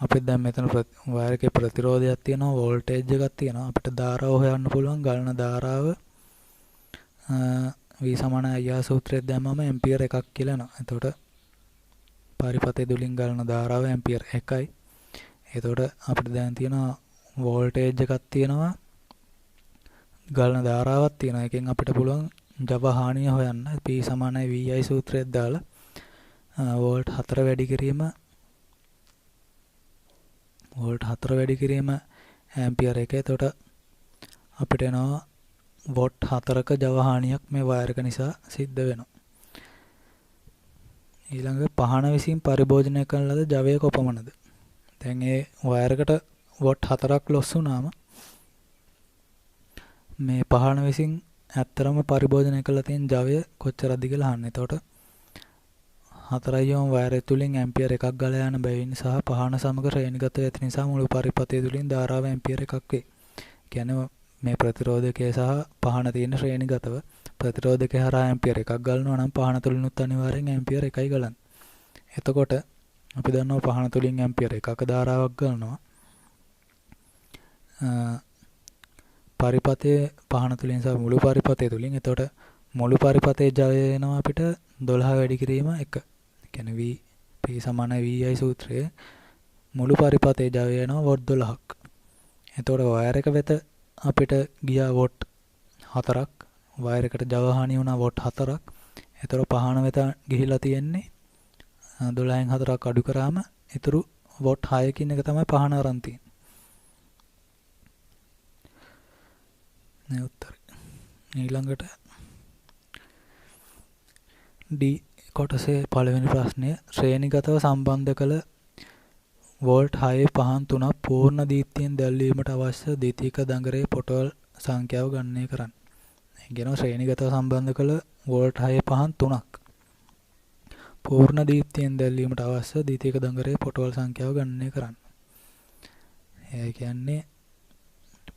අපිට දැන් මෙතන වයර් එකේ ප්‍රතිරෝධයක් තියෙනවා, වෝල්ටේජ් එකක් තියෙනවා. අපිට ධාරාව හොයන්න පුළුවන්. ගලන ධාරාව V සමාන IR සූත්‍රයෙන් දැම්මම ඇම්පියර් එකක් කියලා එනවා. එතකොට පරිපථය තුලින් ගලන ධාරාව ඇම්පියර් 1යි. එතකොට අපිට දැන් තියෙනවා වෝල්ටේජ් එකක් තියෙනවා, ගලන ධාරාවක් තියෙනවා. එකෙන් අපිට පුළුවන් ජවහානිය හොයන්න. P සමානයි VI සූත්‍රයෙන් දාලා වෝල්ට් 4 වැඩි කිරීම ඇම්පියර් 1. එතකොට අපිට එනවා වොට් 4ක ජවහානියක් මේ වයර් එක නිසා සිද්ධ වෙනවා. ඊළඟ පහන විසින් පරිභෝජනය කරන ලද ජවය කොපමණද? දැන් ඒ වයර් එකට වොට් 4ක් ලොස් වුණාම මේ පහන විසින් ඇත්තරම පරිභෝජනය කරලා තියෙන ජවය කොච්චරද කියලා අහන්න. එතකොට 4 යොම් වයර් තුලින් ඇම්පියර් එකක් ගලා යන බැවින් සහ පහන සමග ශ්‍රේණිගත ඇති නිසා මුළු පරිපථය තුලින් ධාරාව ඇම්පියර් එකක් වේ. කියන්නේ මේ ප්‍රතිරෝධකය සහ පහන තියෙන ශ්‍රේණිගතව ප්‍රතිරෝධකය හරහා ඇම්පියර් එකක් ගලනවා නම් පහන තුලිනුත් අනිවාර්යෙන් ඇම්පියර් එකයි ගලන්නේ. එතකොට අපි දන්නවා පහන තුලින් ඇම්පියර් එකක ධාරාවක් ගලනවා. පරිපථයේ පහන තුලින් සහ මුළු පරිපථය තුලින්. එතකොට මුළු පරිපථයේ ජවය එනවා අපිට 12 වැඩි කිරීම 1. කියන්නේ V P සමාන VI සූත්‍රයේ මුළු පරිපථයේ ජවය එනවා වොට් 12ක්. එතකොට වයර් එක වෙත අපිට ගියා වොට් 4ක්. වයර් එකට ජවහානි වුණා වොට් 4ක්. එතකොට පහන වෙත ගිහිලා තියෙන්නේ 12න් 4ක් අඩු කරාම ඊටු වොට් 6කින් එක තමයි පහන අරන් තියෙන්නේ. නේ උත්තරේ. ඊළඟට D කොටසේ පළවෙනි ප්‍රශ්නය ශ්‍රේණිගතව සම්බන්ධ කළ වෝල්ට් 6 පහන් 3ක් පූර්ණ දීප්තියෙන් දැල්වීමට අවශ්‍ය ද්විතීයික දඟරේ පොටවල් සංඛ්‍යාව ගණනය කරන්න. කියනවා ශ්‍රේණිගතව සම්බන්ධ කළ වෝල්ට් 6 පහන් 3ක් පූර්ණ දීප්තියෙන් දැල්වීමට අවශ්‍ය ද්විතීයික දඟරේ පොටවල් සංඛ්‍යාව ගණනය කරන්න. ඒ කියන්නේ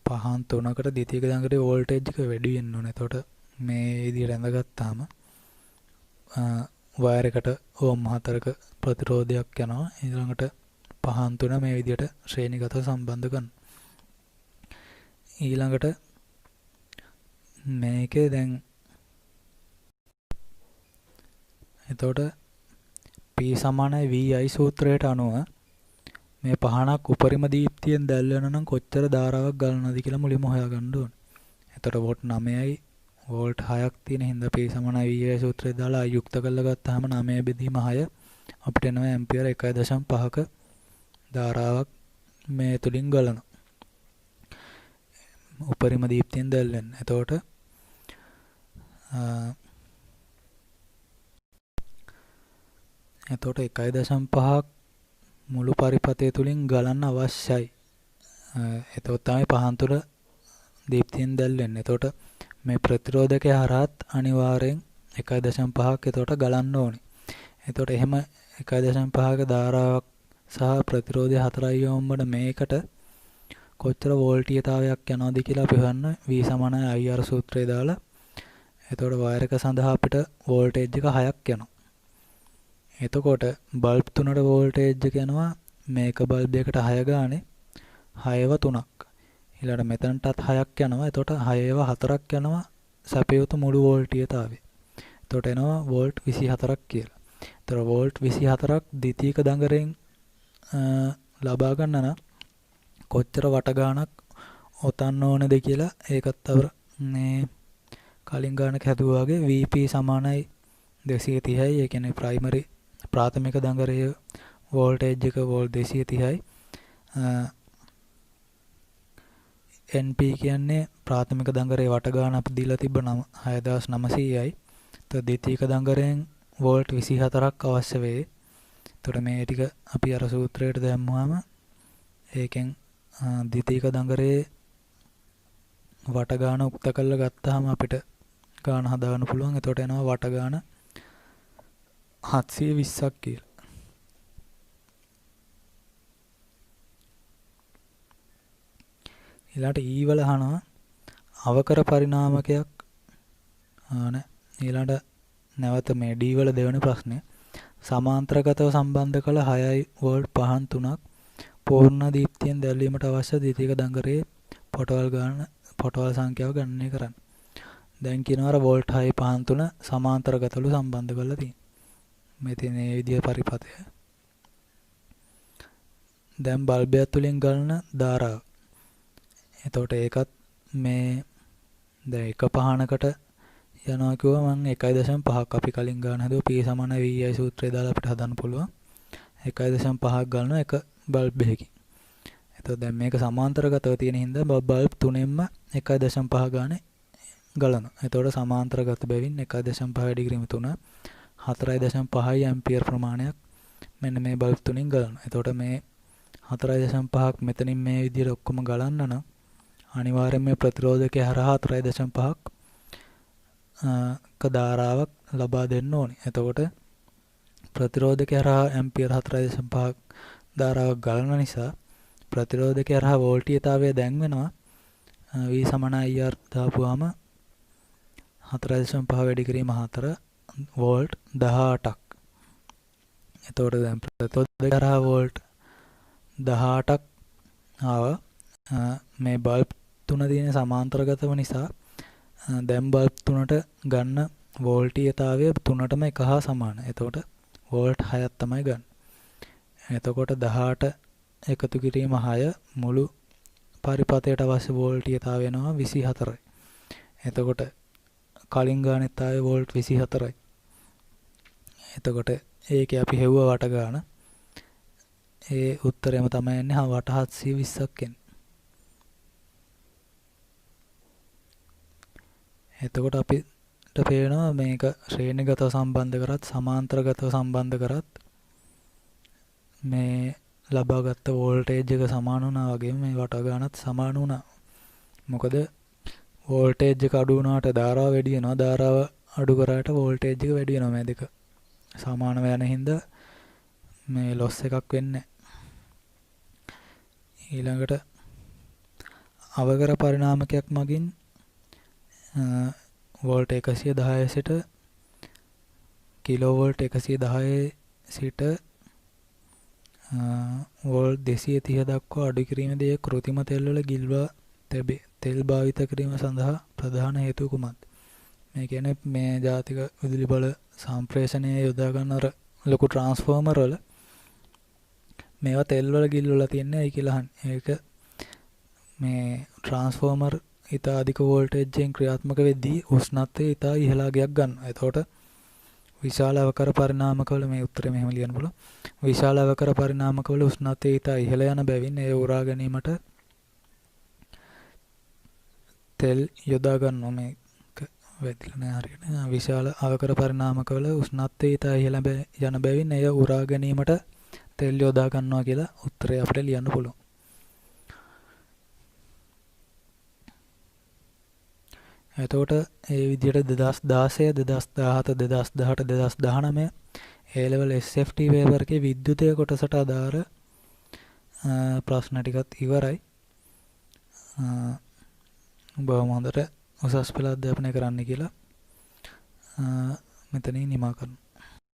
පහන් 3කට ද්විතීයික දඟරේ වෝල්ටේජ් එක වැඩි වෙන්න ඕනේ. එතකොට මේ විදිහට ඇඳගත්තාම වයර් එකට ඕම් 4ක ප්‍රතිරෝධයක් යනවා. ඊළඟට පහන් 3 මේ විදිහට ශ්‍රේණිගතව සම්බන්ධ කරනවා. ඊළඟට මේකේ දැන් එතකොට P සමානයි VI සූත්‍රයට අනුව මේ පහනක් උපරිම දීප්තියෙන් දැල්වෙන නම් කොච්චර ධාරාවක් ගලනවද කියලා මුලින්ම හොයාගන්න ඕනේ. එතකොට වොට් 9යි වෝල්ට් 6ක් තියෙන හින්දා P සමානයි VI සූත්‍රය දාලා යුක්ත කරලා ගත්තාම 9 බෙදීම 6 අපිට එනවා ඇම්පියර් 1.5ක ධාරාවක් මේ තුලින් ගලනවා. උපරිම දීප්තියෙන් දැල් වෙන්න. එතකොට එතකොට 1.5ක් මුළු පරිපථය තුලින් ගලන්න අවශ්‍යයි. එතකොට තමයි පහන් තුල දීප්තියෙන් දැල් වෙන්නේ. එතකොට මේ ප්‍රතිරෝධකය හරහත් අනිවාර්යෙන් 1.5ක් එතකොට ගලන්න ඕනේ. එතකොට එහෙම 1.5ක ධාරාවක් සහ ප්‍රතිරෝධය 4 ඕම් වන මේකට කොච්චර වෝල්ටීයතාවයක් යනවද කියලා අපි හොයන්න V = IR සූත්‍රය දාලා. එතකොට වයර් එක සඳහා අපිට වෝල්ටේජ් එක 6ක් යනවා. එතකොට බල්බ් 3ට වෝල්ටේජ් එක යනවා මේක බල්බ් එකට 6 ගානේ 6ව 3ක්. ඊළඟට මෙතනටත් 6ක් යනවා. එතකොට 6ව 4ක් යනවා සැපයුතු මුළු වෝල්ටීයතාවය. එතකොට එනවා වෝල්ට් 24ක් කියලා. එතකොට වෝල්ට් 24ක් ද්විතීයික දඟරෙන් ලබා ගන්න නම් කොච්චර වට ගාණක් ඔතන්න ඕනද කියලා ඒකත් අර මේ කලින් ගානක හැදුවා වගේ VP = 230යි. ඒ කියන්නේ ප්‍රාථමික දඟරයේ වෝල්ටේජ් එක වෝල්ට් 230යි. NP කියන්නේ ප්‍රාථමික දඟරේ වට ගාන අපි දීලා තිබ්බ 6900යි. તો ද්විතීයික දඟරෙන් වෝල්ට් 24ක් අවශ්‍ය වෙයි. එතකොට මේ ටික අපි අර සූත්‍රයට දැම්මුවාම ඒකෙන් ද්විතීයික දඟරේ වට ගාන උක්ත කරලා ගත්තාම අපිට ගාන හදාගන්න පුළුවන්. එතකොට එනවා වට ගාන 720ක් කියලා. ඊළාට E වල අහනවා අවකර පරිණාමකයක් ඊළාට නැවත මේ D වල දෙවෙනි ප්‍රශ්නේ සමාන්තරගතව සම්බන්ධ කළ 6 වෝල්ට් පහන් 3ක් පූර්ණ දීප්තියෙන් දැල්වීමට අවශ්‍ය ද්විතීයික දඟරයේ පොටවල් සංඛ්‍යාව ගණනය කරන්න. දැන් කියනවා අර වෝල්ට් 6 පහන් 3 සමාන්තරගතවලු සම්බන්ධ කරලා තියෙනවා. මේ තියෙන මේ විදිය පරිපථය. දැන් බල්බයක් තුලින් ගලන ධාරාව. එතකොට ඒකත් මේ දැන් එක පහනකට යනවා කිව්වා මම 1.5ක් අපි කලින් ගන්න හදුවා P = VI සූත්‍රය දාලා අපිට හදන්න පුළුවන්. 1.5ක් ගන්නවා එක බල්බ් එකකින්. එතකොට දැන් මේක සමාන්තරගතව තියෙන හින්දා බල්බ් තුනෙන්ම 1.5 ගානේ ගලනවා. එතකොට සමාන්තරගත බැවින් 1.5 වැඩි කිරීම 3 4.5 ඇම්පියර් ප්‍රමාණයක් මෙන්න මේ බල්බ් තුنين ගලනවා. එතකොට මේ 4.5ක් මෙතනින් මේ විදිහට ඔක්කොම ගලන්න නම් අනිවාර්යයෙන් මේ ප්‍රතිරෝධකය හරහා 4.5ක් ධාරාවක් ලබා දෙන්න ඕනේ. එතකොට ප්‍රතිරෝධකය හරහා ඇම්පියර් 4.5ක් ධාරාවක් ගලන නිසා ප්‍රතිරෝධකය හරහා වෝල්ටීයතාවය දැන් වෙනවා V = IR දාපුවාම 4.5 වැඩි කිරීම 4 වෝල්ට් 18ක්. එතකොට දැන් ප්‍රතිරෝධකය හරහා වෝල්ට් 18ක් ආවා. මේ බල්බ් තුන තියෙන සමාන්තරගතව නිසා දැන් බල්බ් තුනට ගන්න වෝල්ටීයතාවය තුනටම එක හා සමානයි. එතකොට වෝල්ට් 6ක් තමයි ගන්න. එතකොට 18 එකතු කිරීම 6 මුළු පරිපථයට අවශ්‍ය වෝල්ටීයතාවය වෙනවා 24යි. එතකොට කලින් ගානෙත් ආවේ වෝල්ට් 24යි. එතකොට ඒකේ අපි හෙව්වා වට ගාන. ඒ උත්තරයම තමයි එන්නේ වට 720ක් එන්නේ. එතකොට අපිට පේනවා මේක ශ්‍රේණිගතව සම්බන්ධ කරත් සමාන්තරගතව සම්බන්ධ කරත් මේ ලබාගත් වෝල්ටේජ් එක සමාන වුණා වගේම මේ වට ගානත් සමාන වුණා. මොකද වෝල්ටේජ් එක අඩු වුණාට ධාරාව වැඩි වෙනවා. ධාරාව අඩු කරාට වෝල්ටේජ් එක වැඩි වෙනවා. මේ දෙක සමානව යන හින්දා මේ ලොස් එකක් වෙන්නේ නැහැ. ඊළඟට අවකර පරිණාමකයක් මගින් වෝල්ට් 110 සිට කිලෝවෝල්ට් 110 සිට වෝල්ට් 230 දක්වා අඩු කිරීමේදී කෘත්‍රිම තෙල්වල ගිල්වා තෙල් භාවිත කිරීම සඳහා ප්‍රධාන හේතුව කුමක්ද? මේ කියන්නේ මේ ජාතික විදුලි බල සම්ප්‍රේෂණයේ යොදා ගන්න අර ලොකු ට්‍රාන්ස්ෆෝමර් වල මේවා තෙල් වල ගිල්වලා තියන්නේ ඇයි කියලා අහන්නේ. ඒක මේ ට්‍රාන්ස්ෆෝමර් ඉතා අධික වෝල්ටේජ් එකෙන් ක්‍රියාත්මක වෙද්දී උෂ්ණත්වය ඉතා ඉහළගයක් ගන්නවා. එතකොට විශාල අවකර පරිණාමකවල මේ උත්තරේ මෙහෙම ලියන්න පුළුවන්. විශාල අවකර පරිණාමකවල උෂ්ණත්වය ඉතා ඉහළ යන බැවින් ඒ උරා ගැනීමට තෙල් යොදා ගන්නවා මේක වැදිලා නැහැ හරියට. විශාල ආකාර පරිණාමකවල උෂ්ණත්වය ඉතා ඉහළ යන බැවින් එය උරා ගැනීමට තෙල් යොදා ගන්නවා කියලා උත්තරය අපිට ලියන්න පුළුවන්. එතකොට ඒ විදිහට 2016 2017 2018 2019 A level SFT paper එකේ විද්‍යුතය කොටසට අදාළ ප්‍රශ්න ටිකත් ඉවරයි. බොහොම හොඳට උසස් පෙළ අධ්‍යාපනය කරන්න කියලා මෙතනින් නිමා කරනවා.